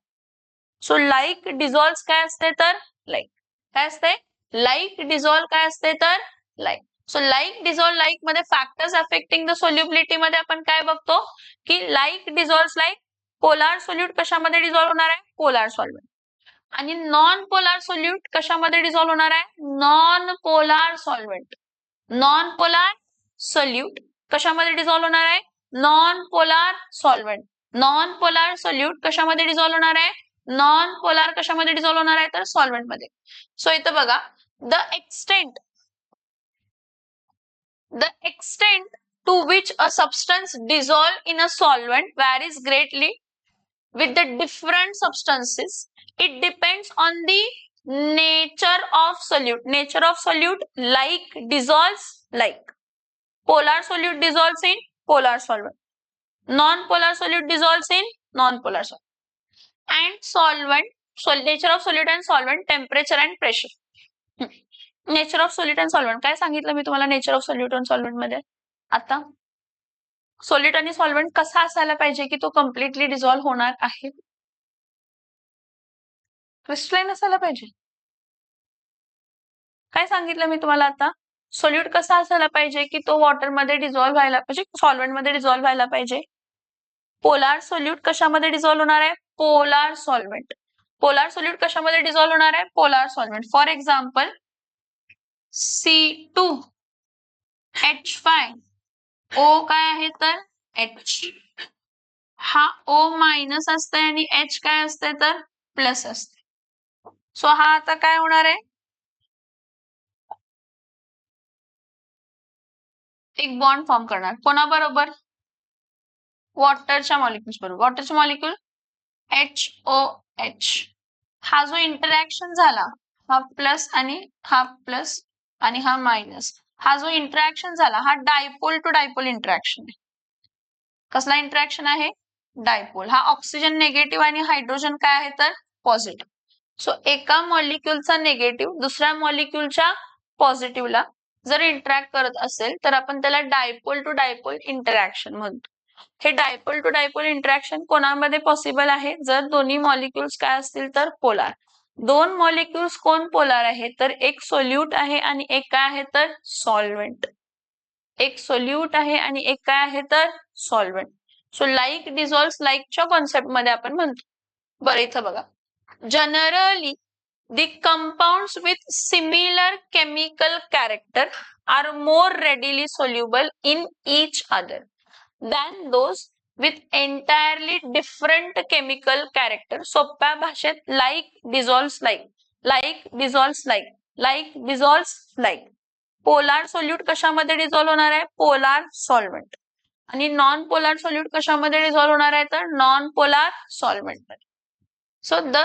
सो लाईक डिझॉल्व्ह काय असते तर लाईक. काय असते, लाईक डिझॉल्व्ह काय असते तर like. So like dissolve like मध्ये फॅक्टर्स अफेक्टिंग द सोल्युबिलिटी मध्ये आपण काय बघतो की like dissolve like. Polar solute कशामध्ये डिझॉल्व्ह होणार आहे, पोलार सॉल्व्हेंट. आणि नॉन पोलार सोल्यूट कशामध्ये डिझॉल्व्ह होणार आहे, non polar solvent. Non polar solute कशामध्ये डिझॉल्व्ह होणार आहे, non polar solvent. Non polar solute कशामध्ये डिझॉल्व्ह होणार आहे, नॉन पोलार कशामध्ये डिझॉल्व्ह होणार आहे तर सॉल्व्हेंट मध्ये. सो इथं बघा, the extent to which a substance dissolve in a solvent varies greatly with the different substances. It depends on the nature of solute. Nature of solute, like dissolves like. Polar solute dissolves in polar solvent. Non-polar solute dissolves in non-polar solvent. And solvent, nature of solute and solvent, temperature and pressure. Nature of solute and solvent काय सांगितलं मी तुम्हाला nature of solute and solvent मध्ये. आता solute आणि solvent कसा असायला पाहिजे की तो कम्प्लिटली डिझॉल्व्ह होणार आहे, क्रिस्टलाइन असायला पाहिजे. काय सांगितलं मी तुम्हाला आता, सोल्यूट कसा असायला पाहिजे की तो वॉटरमध्ये डिझॉल्व्ह व्हायला पाहिजे, सॉल्व्हेंटमध्ये डिझॉल्व्ह व्हायला पाहिजे. पोलार सोल्यूट कशामध्ये डिझॉल्व्ह होणार आहे, पोलार सॉल्व्हेंट. पोलार सोल्यूट कशामध्ये डिझॉल्व्ह होणार आहे, polar solvent. For example C2H5O काय आहे तर H. हा O मायनस असते आणि H काय असते तर प्लस असते. सो हा आता काय होणार आहे, एक बॉन्ड फॉर्म करणार कोणाबरोबर, वॉटरच्या मॉलिक्युल्स बरोबर. वॉटरचे मॉलिक्युल HOH. हा जो इंटरॅक्शन झाला, हा प्लस आणि हा प्लस आणि हा मायनस, हा जो इंटरॅक्शन झाला हा डायपोल टू डायपोल इंटरॅक्शन आहे. कसला इंटरॅक्शन आहे, डायपोल. हा ऑक्सिजन निगेटिव्ह आणि हायड्रोजन काय आहे तर पॉझिटिव्ह. सो एका मॉलिक्युलचा निगेटिव्ह दुसऱ्या मॉलिक्युलच्या पॉझिटिव्हला जर इंटरॅक्ट करत असेल तर आपण त्याला डायपोल टू डायपोल इंटरॅक्शन म्हणतो. हे डायपोल टू डायपोल इंटरॅक्शन कोणामध्ये पॉसिबल आहे, जर दोन्ही मॉलिक्युल्स काय असतील तर पोलार. दोन मॉलिक्युल्स कोण पोलार आहे तर एक सोल्यूट आहे आणि एक काय आहे तर सॉल्व्हेंट. एक सोल्यूट आहे आणि एक काय आहे तर सॉल्व्हेंट. सो लाईक डिझॉल्व्ह लाईकच्या कॉन्सेप्ट मध्ये आपण म्हणतो. बरं इथं बघा, generally the compounds with similar chemical character are more readily soluble in each other than those with entirely different chemical character. सोप्या भाषेत like dissolves like, like dissolves like, like dissolves like. Polar solute कशामध्ये dissolve होणार आहे, polar solvent. आणि non polar solute कशामध्ये dissolve होणार आहे तर नॉन पोलार सॉल्व्हेंट मध्ये. So the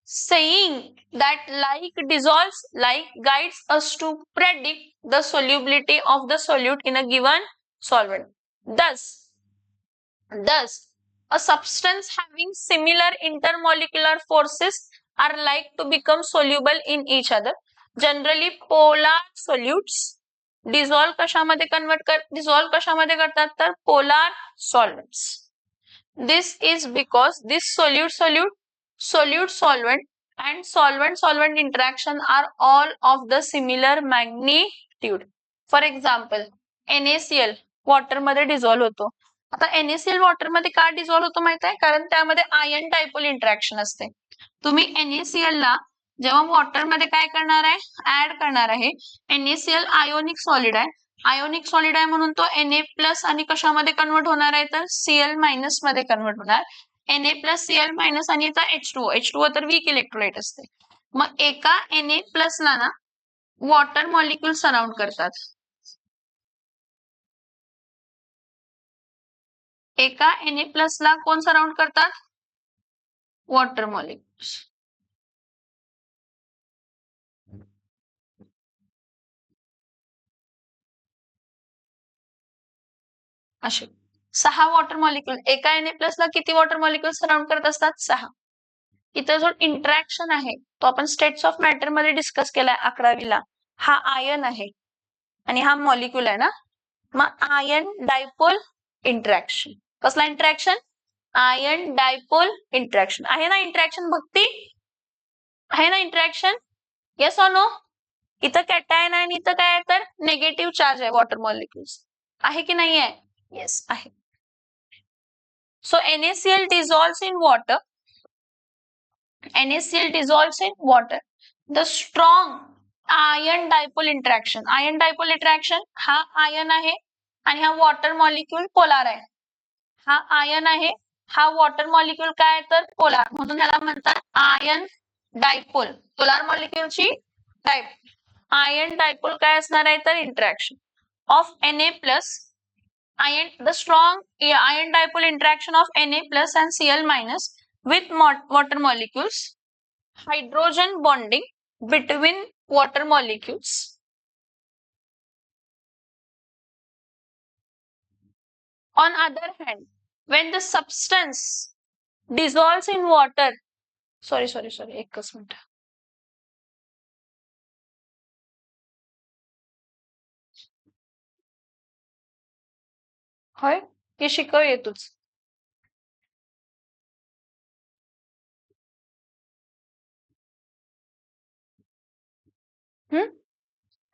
saying that like dissolves like guides us to predict the solubility of the solute in a given solvent. Thus, a substance having similar intermolecular forces are like to become soluble in each other. Generally, polar solutes dissolve कशामध्ये करतात तर polar solvents. This is because this solute solvent and solvent solvent interaction are all of the similar magnitude. For example, NaCl water मध्ये dissolve होतो. आता NaCl water मध्ये का dissolve होतो माहित आहे, कारण त्यामध्ये आयन डायपोल इंटरॅक्शन असते. तुम्ही NaCl ला जेव्हा वॉटर मध्ये काय करणार आहे, ऍड करणार आहे. NaCl आयोनिक सॉलिड आहे. आयोनिक सॉलिड आहे म्हणून तो Na प्लस आणि कशामध्ये कन्वर्ट होणार आहे तर Cl मायनस मध्ये कन्वर्ट होणार. Na प्लस Cl मायनस आणि आता H2O तर वीक इलेक्ट्रोलाइट असते. मग एका Na प्लस ला ना वॉटर मॉलिक्युल सराउंड करतात. एका Na प्लस ला कोण सराउंड करतात, वॉटर मॉलिक्युल्स. असे 6 वॉटर मॉलिक्यूल, एका Na+ ला किती वॉटर मॉलिक्यूल सराउंड करत असतात? 6. इथं जो इंटरॅक्शन आहे तो आपण स्टेट्स ऑफ मॅटर मध्ये डिस्कस केलाय 11वीला. हा आयन आहे आणि हा मॉलिक्यूल आहे ना. मग आयन डायपोल इंटरॅक्शन. कसला इंटरॅक्शन? Ion dipole interaction. आहे ना इंटरॅक्शन भक्ती? आहे ना इंटरॅक्शन? Yes or no? इथं कॅटायन आहे आणि इथं काय आहे तर निगेटिव्ह चार्ज आहे वॉटर मॉलिक्युल्स. आहे की नाही आहे? येस आहे. So NaCl dissolves in water. NaCl dissolves in water. The strong ion dipole interaction. Ion dipole interaction हा आयन आहे आणि हा वॉटर मॉलिक्यूल पोलार आहे. हा आयन आहे, हा वॉटर मॉलिक्यूल काय आहे तर पोलार, म्हणून याला म्हणतात आयन डायपोल. पोलार मॉलिक्यूलची डायपोल. आयन डायपोल काय असणार आहे तर interaction of Na+. Ion, the strong ion dipole interaction of Na+ and Cl- with water molecules. Hydrogen bonding between water molecules. On other hand, when the substance dissolves in water, sorry, एकच minute. होय की शिकव येतोच.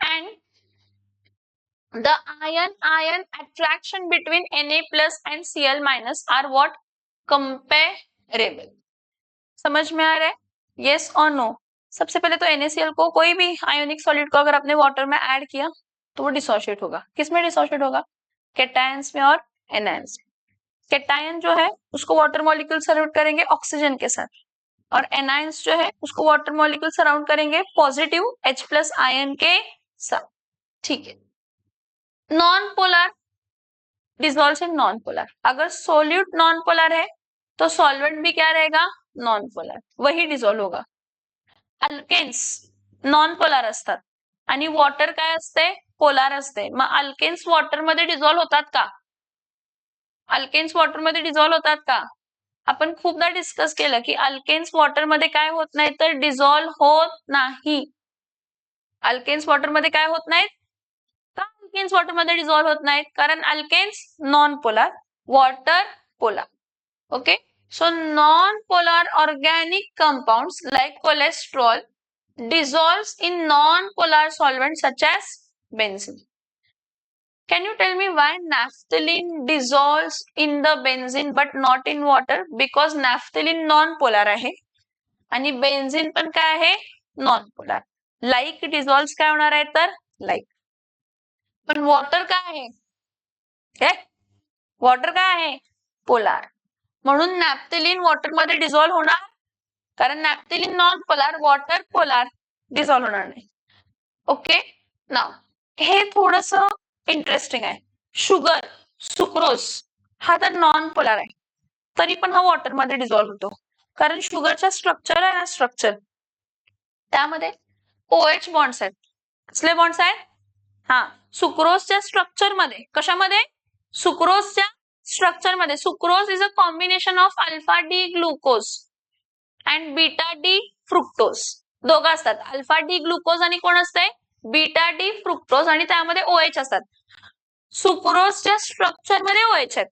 And the ion attraction between Na+ and Cl- are what? Comparable. समझ में आ रहा है? Yes or no? सबसे पहले तो NaCl को, कोई भी आयोनिक सॉलिड को अगर आपने वाटर में ऐड किया तो वो डिसोशिएट होगा. किसमें डिसोशिएट होगा? कैटायंस में और एनायंस में. कैटायन जो है उसको वाटर मॉलिक्यूल सराउंड करेंगे ऑक्सीजन के साथ, और एनायंस जो है उसको वाटर मॉलिक्यूल सराउंड करेंगे पॉजिटिव H+ आयन के साथ. ठीक है. Non polar dissolve in non polar. अगर सोल्यूट नॉन पोलर है तो सॉल्वेंट भी क्या रहेगा? नॉन पोलर, वही डिसॉल्व होगा. अल्केन्स नॉन पोलर असतात आणि वॉटर काय असते? पोलार असते. मग अल्केन्स वॉटर मध्ये डिसॉल्व होतात का? अल्केन्स वॉटर मध्ये डिसॉल्व होतात का? आपण खूपदा डिस्कस केलं की अल्केन्स वॉटर मध्ये काय होत नाही तर डिसॉल्व होत नाही. अल्केन्स वॉटर मध्ये काय होत नाहीत का? अल्केन्स वॉटर मध्ये डिसॉल्व होत नाहीत कारण alkanes non polar, water polar. Okay. So non-polar organic compounds like cholesterol dissolves in non-polar solvents such as benzene. Can you tell me why naphthalene dissolves in the benzene but not in water? Because naphthalene non-polar आहे आणि benzene पण काय आहे? Non-polar. Like dissolves काय होणार आहे तर like. पण वॉटर काय आहे? वॉटर काय आहे? पोलार. म्हणून नॅफ्थलीन वॉटर मध्ये डिसॉल्व होणार कारण naphthalene non polar, water polar, dissolve होणार नाही. ओके. नाव हे थोडस इंटरेस्टिंग आहे. शुगर, सुक्रोज हा तर नॉन पोलार आहे तरी पण हा वॉटर मध्ये डिसॉल्व होतो कारण शुगरचा स्ट्रक्चर आहे ना, स्ट्रक्चर त्यामध्ये OH बॉन्ड्स आहेत. कसले बॉन्ड्स आहेत? हा, सुक्रोजच्या स्ट्रक्चर मध्ये. कशामध्ये? सुक्रोजच्या स्ट्रक्चर मध्ये. Sucrose is a combination of alpha D glucose and beta D fructose. दोघं असतात, अल्फा डी ग्लुकोज आणि कोण असते? बीटा डी फ्रुक्टोज, आणि त्यामध्ये OH असतात. सुक्रोजच्या स्ट्रक्चर मध्ये OH आहेत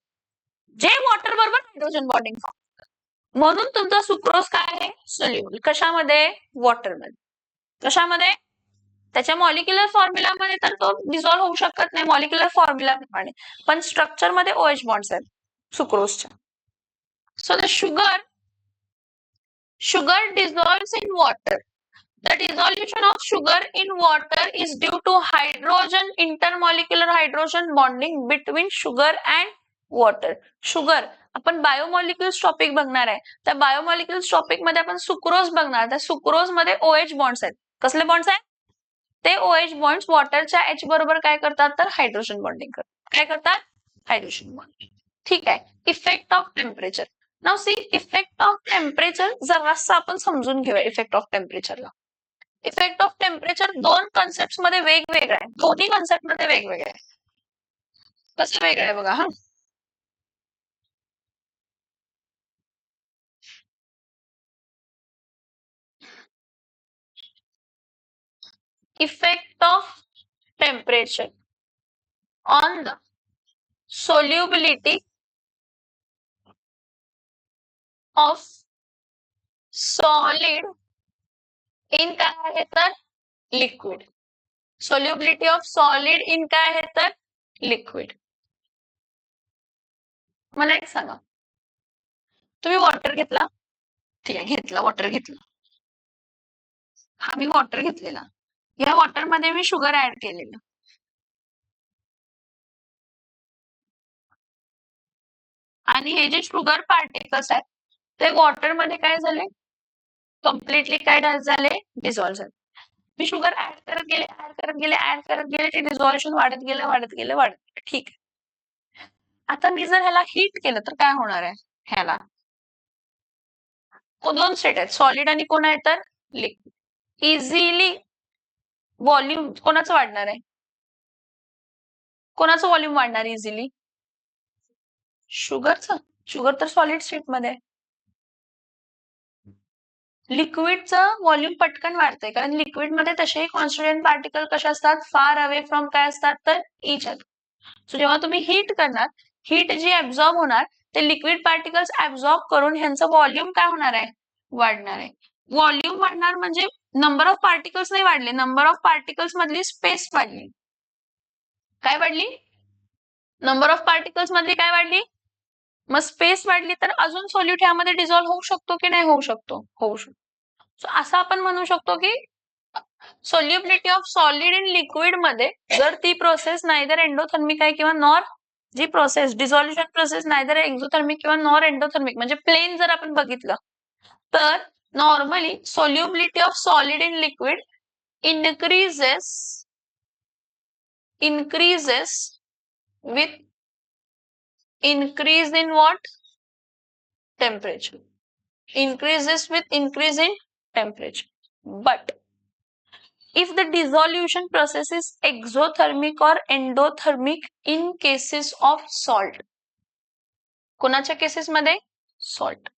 जे वॉटर बरोबर हायड्रोजन बॉन्डिंग फॉर्म. म्हणून तुमचा सुक्रोज काय आहे? सोल्युबल. कशामध्ये? वॉटर मध्ये. कशामध्ये? त्याच्या मॉलिक्युलर फॉर्म्युलामध्ये तर तो डिसॉल्व होऊ शकत नाही मॉलिक्युलर फॉर्म्युला प्रमाणे, पण स्ट्रक्चर मध्ये OH बॉन्ड्स आहेत सुक्रोजच्या. So the sugar dissolves in water. The dissolution of sugar in water is due to intermolecular hydrogen bonding between sugar and water. Sugar आपण बायोमॉलिक्युल्स टॉपिक बघणार आहे. त्या बायोमॉलिक्युल्स टॉपिक मध्ये आपण सुक्रोज बघणार. त्या सुक्रोज मध्ये OH बॉन्ड्स आहेत. कसले बॉन्ड्स आहेत? ते OH बॉन्ड्स वॉटरच्या H बरोबर काय करतात तर हायड्रोजन बॉन्डिंग करतात. काय करतात? Hydrogen bonding. ठीक आहे. Effect of temperature. Now see, effect of temperature जरासं आपण समजून घेऊया. इफेक्ट ऑफ टेम्परेचरला, इफेक्ट ऑफ टेम्परेचर दोन कन्सेप्ट मध्ये वेगवेगळं आहे. दोन्ही कन्सेप्ट मध्ये वेगवेगळे आहे. कसं वेगळं आहे बघा. हा, effect of temperature on the solubility of solid in काय आहे तर liquid. Solubility of solid in काय आहे तर लिक्विड. मला एक सांगा, तुम्ही वॉटर घेतला, ठीक आहे, घेतला वॉटर घेतला, हा मी वॉटर घेतलेला, या वॉटर मध्ये मी शुगर ऍड केलेलं, आणि हे जे शुगर पार्टिकल्स आहेत ते वॉटर मध्ये काय झाले, कम्प्लिटली काय झाले, डिझॉल्व्ह झाले. मी शुगर ऍड करत गेले, ऍड करत गेले, ऍड करत गेले, ते डिझॉल्युशन वाढत गेलं, वाढत गेलं, वाढत गेलं. ठीक आहे. आता मी जर ह्याला हीट केलं तर काय होणार आहे, ह्याला दोन स्टेट आहेत, सॉलिड आणि कोण आहे तर लिक्विड. इझिली व्हॉल्यूम कोणाचं वाढणार आहे, कोणाचं व्हॉल्यूम वाढणार इझिली, शुगरचं. शुगर तर सॉलिड स्टेट मध्ये आहे. लिक्विडचं व्हॉल्यूम पटकन वाढतंय, कारण लिक्विड मध्ये तसेही कॉन्स्टिट्युएंट पार्टिकल कसे असतात, फार अवे फ्रॉम काय असतात तर इच अदर. सो जेव्हा तुम्ही हीट करणार, हीट जी ऍब्झॉर्ब होणार ते लिक्विड पार्टिकल्स ऍब्झॉर्ब करून ह्यांचं व्हॉल्यूम काय होणार आहे, वाढणार आहे. व्हॉल्यूम वाढणार म्हणजे नंबर ऑफ पार्टिकल्स नाही वाढले, नंबर ऑफ पार्टिकल्स मधली स्पेस वाढली. काय वाढली, नंबर ऑफ पार्टिकल्स मधली काय वाढली, मग स्पेस वाढली तर अजून सोल्यूट यामध्ये डिझॉल्व्ह होऊ शकतो की नाही होऊ शकतो, होऊ शकतो. सो असं आपण म्हणू शकतो की solubility of solid in liquid मध्ये जर ती प्रोसेस नायदर एंडोथर्मिक आहे किंवा नॉर, जी प्रोसेस डिझॉल्युशन प्रोसेस नायदर एक्झोथर्मिक किंवा नॉर एंडोथर्मिक, म्हणजे प्लेन जर आपण बघितलं तर normally solubility of solid in liquid increases with increase in what, temperature, increases with increase in temperature. But if the dissolution process is exothermic or endothermic in cases of salt, कोणाच्या cases मध्ये, salt.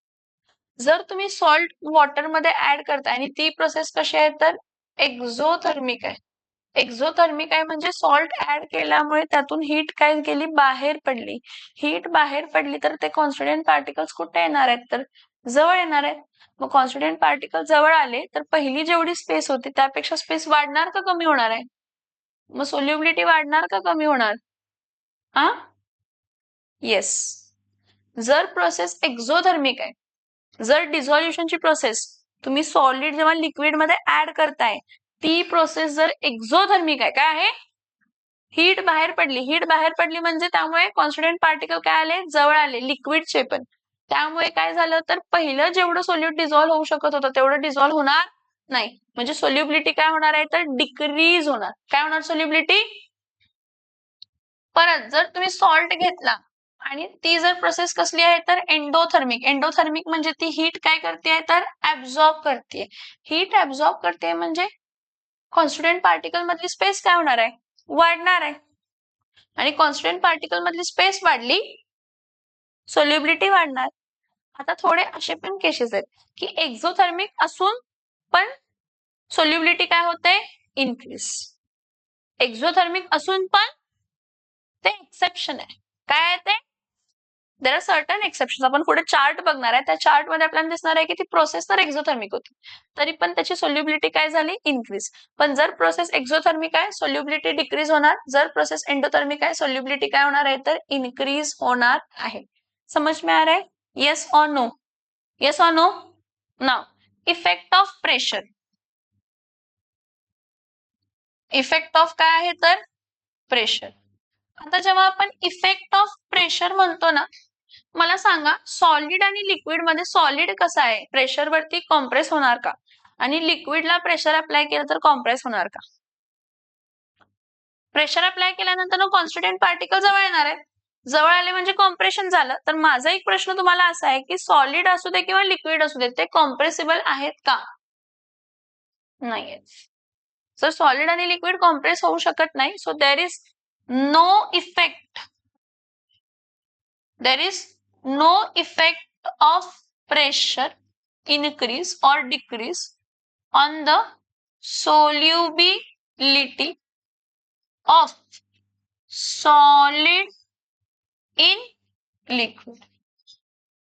जर तुम्ही salt water मध्ये add करताय आणि ती process कशी आहे तर एक्झोथर्मिक आहे. एक्झोथर्मिक आहे म्हणजे सॉल्ट ऍड केल्यामुळे त्यातून हीट काय गेली, बाहेर पडली. हीट बाहेर पडली तर ते कॉन्स्टिट्युएंट पार्टिकल्स कुठे येणार आहेत तर जवळ येणार आहेत. मग कॉन्स्टिट्युएंट पार्टिकल जवळ आले तर पहिली जेवढी स्पेस होती त्यापेक्षा स्पेस वाढणार का कमी होणार आहे, मग सोल्युबिलिटी वाढणार का कमी होणार, हा येस. जर प्रोसेस एक्झोथर्मिक आहे, जर डिझॉल्युशनची प्रोसेस तुम्ही सॉलिड जेव्हा लिक्विड मध्ये ऍड करताय ती प्रोसेस जर एक्झोथर्मिक आहे, काय आहे, हीट बाहेर पडली, हीट बाहेर पडली म्हणजे त्यामुळे कॉन्स्टिट्युएंट पार्टिकल काय आले, जवळ आले, लिक्विडचे पण. त्यामुळे काय झालं तर पहिलं जेवढं सोल्यूट डिझॉल्व्ह होऊ शकत होतं तेवढं डिझॉल्व्ह होणार नाही, म्हणजे सोल्युबिलिटी काय होणार आहे तर डिक्रीज होणार. काय होणार सोल्युबिलिटी. परत जर तुम्ही सॉल्ट घेतला आणि ती जर प्रोसेस कसली आहे तर एंडोथर्मिक, एंडोथर्मिक म्हणजे ती हीट काय करते तर ऍब्झॉर्ब करते. हीट ऍब्झॉर्ब करते म्हणजे कॉन्स्टिट्युएंट पार्टिकल मधली स्पेस काय होणार आहे, वाढणार आहे. आणि कॉन्स्टिट्युएंट पार्टिकल मधली स्पेस वाढली, सोल्युबिलिटी वाढणार. आता थोडे असे पण केसेस आहेत की एक्झोथर्मिक असून पण सोल्युबिलिटी काय होते, इन्क्रीज. एक्झोथर्मिक असून पण ते एक्सेप्शन आहे. काय आहे ते, देर आर सर्टन एक्सेप्शन. आपण पुढे चार्ट बघणार आहे, त्या चार्ट मध्ये आपल्याला दिसणार आहे की ती प्रोसेस तर एक्झोथर्मिक होती तरी पण त्याची सोल्युबिलिटी काय झाली, इन्क्रीज. पण जर प्रोसेस एक्झोथर्मिक आहे सोल्युबिलिटी डिक्रीज होणार, जर प्रोसेस एंडोथर्मिक आहे सोल्युबिलिटी काय होणार आहे तर इन्क्रीज होणार आहे. समझ में आ रहा है, येस और नो, येस और no. Now effect of pressure, effect of काय आहे तर प्रेशर. आता जेव्हा आपण इफेक्ट ऑफ प्रेशर म्हणतो ना, मला सांगा सॉलिड आणि लिक्विड मध्ये सॉलिड कसं आहे, प्रेशर वरती कॉम्प्रेस होणार का, आणि लिक्विडला प्रेशर अप्लाय केलं तर कॉम्प्रेस होणार का. प्रेशर अप्लाय केल्यानंतर कॉन्स्टिट्युएंट पार्टिकल जवळ येणार आहे, जवळ आले म्हणजे कॉम्प्रेशन झालं. तर माझा एक प्रश्न तुम्हाला असा आहे की सॉलिड असू दे किंवा लिक्विड असू दे ते कॉम्प्रेसिबल आहेत का, नाहीये. जर सॉलिड आणि लिक्विड कॉम्प्रेस होऊ शकत नाही, so there is no effect, there is no effect of pressure increase or decrease on the solubility solubility of solid in liquid.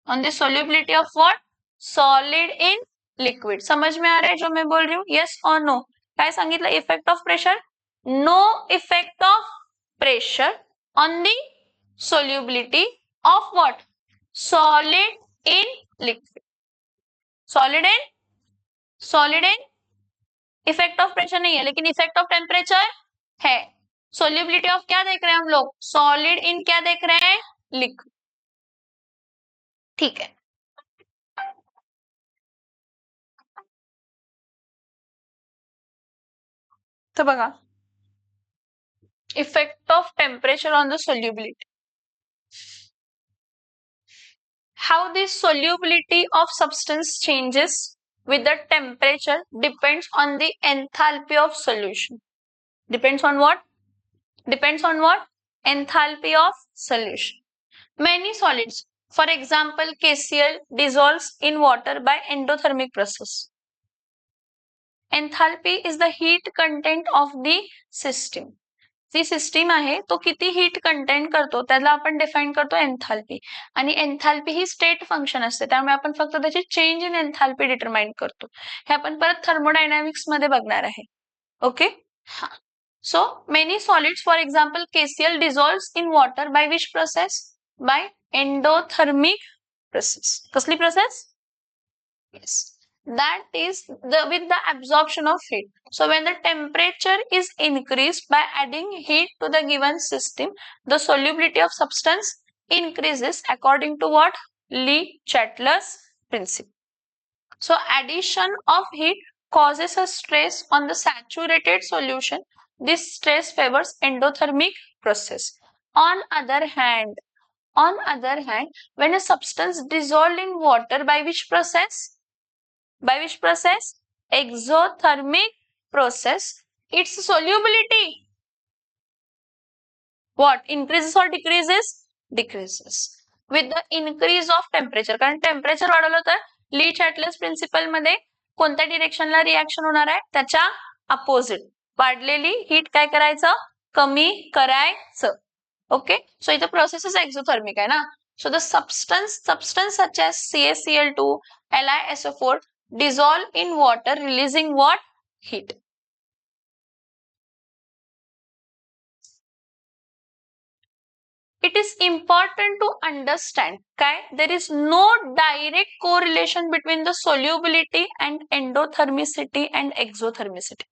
On the solubility of what? Solid in liquid. समझ में आ रहा है जो मैं बोल रही हूँ? Yes or no? काय सांगितलं? Effect of pressure? No effect of pressure on the solubility of what? Solid in liquid. Solid in effect of pressure नहीं है, लेकिन इफेक्ट ऑफ टेम्परेचर है. सोल्यूबिलिटी ऑफ क्या देख रहे हैं हम लोग? सॉलिड इन क्या देख रहे हैं? लिक्विड. ठीक है. तो बघा, effect of temperature on the solubility. How the solubility of substance changes with the temperature depends on the enthalpy of solution. Depends on what? Depends on what? Enthalpy of solution. Many solids, for example, KCl dissolves in water by endothermic process. Enthalpy is the heat content of the system. जी system आहे तो किती heat content करतो त्याला आपण define करतो enthalpy. आणि enthalpy ही state function असते, त्यामुळे आपण फक्त त्याची चेंज इन एन्थाल्पी डिटरमाइन करतो. हे आपण परत थर्मोडायनामिक्स मध्ये बघणार आहे. ओके. हा. So many solids, for example KCl dissolves in water by which process? By endothermic process. कसली process? Yes. That is with the absorption of heat. So when the temperature is increased by adding heat to the given system, the solubility of substance increases according to what? Le-Chatelier's principle. So addition of heat causes a stress on the saturated solution. This stress favors endothermic process. On other hand, when a substance dissolved in water by which process? By which process? Exothermic process. Its solubility what? Increases or decreases? Decreases with the increase of temperature. कारण temperature वाढवलं तर ली-चॅटलर्स principal मध्ये कोणत्या डिरेक्शनला reaction होणार आहे? त्याच्या opposite. वाढलेली heat काय करायचं? कमी करायचं. ओके. सो इथं प्रोसेस इज एक्झोथर्मिक आहे ना. So the substance such as CaCl2, LiSO4 dissolve in water releasing what? Heat. It is important to understand that there is no direct correlation between the solubility and endothermicity and exothermicity.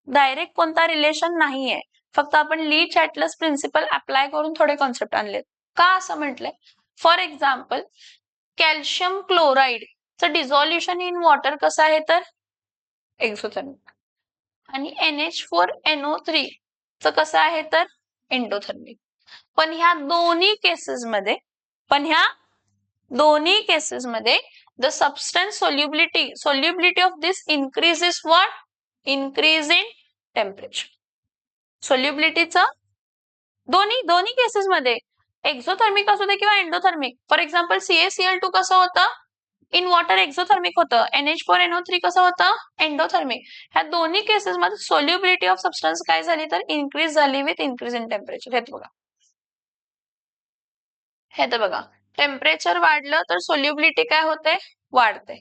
Direct कोणता relation नाहीये, फक्त आपण ली-चॅटलर्स principal apply करून थोडे concept आणले. का असं म्हटलंय? फॉर एक्झाम्पल, कॅल्शियम क्लोराईडचं डिझॉल्युशन इन वॉटर कसं आहे तर एक्झोथर्मिक. आणि NH4NO3 चं कसं आहे तर एंडोथर्मिक. पण ह्या दोन्ही केसेसमध्ये the substance solubility of this increases what? Increase in temperature. सोल्युबिलिटीचं दोन्ही केसेसमध्ये एक्झोथर्मिक असू दे किंवा एंडोथर्मिक. फॉर एक्झाम्पल CaCl2 कसं होतं? इन वॉटर एक्झोथर्मिक होतं. NH4NO3 कसं होतं? एंडोथर्मिक. ह्या दोन्ही केसेसमध्ये सोल्युबिलिटी ऑफ सबस्टन्स काय झाली तर इन्क्रीज झाली विथ इन्क्रीज इन टेम्परेचर. हे तर बघा, टेम्परेचर वाढलं तर सोल्युबिलिटी काय होते? वाढते.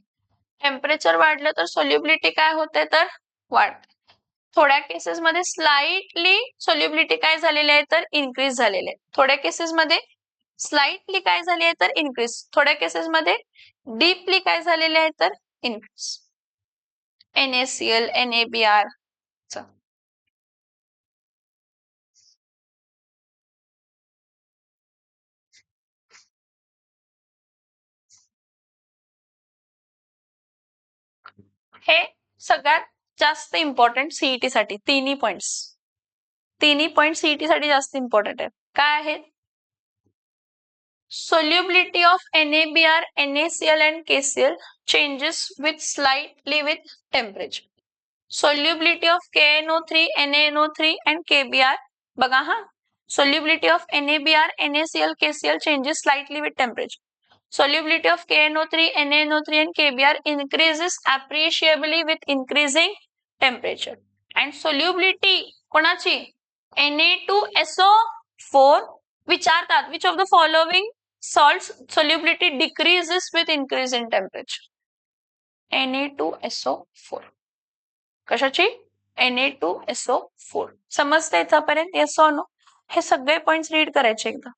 टेम्परेचर वाढलं तर सोल्युबिलिटी काय होते तर वाढते. थोड्या केसेसमध्ये स्लाइटली सोल्युबिलिटी काय झालेली आहे तर इन्क्रीज झालेली आहे. थोड्या केसेसमध्ये स्लाइटली काय झाली आहे तर इन्क्रीज. थोड्या केसेसमध्ये डीपली काय झालेली आहे तर इन्क्रीज. NaCl, NaBr. हे सगळ्यात जास्त इम्पॉर्टंट सीईटी साठी तिन्ही पॉइंट सीईटी साठी जास्त इम्पॉर्टंट आहे. काय आहेत? Solubility of NaBr, NaCl and KCl changes slightly with temperature. Solubility of KNO3, NaNO3 and KBr. बघा हा. Solubility of NaBr, NaCl, KCl changes slightly with temperature. Solubility of KNO3, NaNO3 and KBr increases appreciably with increasing temperature. And solubility कोणाची Na2SO4 विचारतात which of the following salts solubility decreases with increase in temperature. Na2SO4 कशाची Na2SO4 समजते इथपर्यंत yes or no हे सगळे points read करायचे एकदा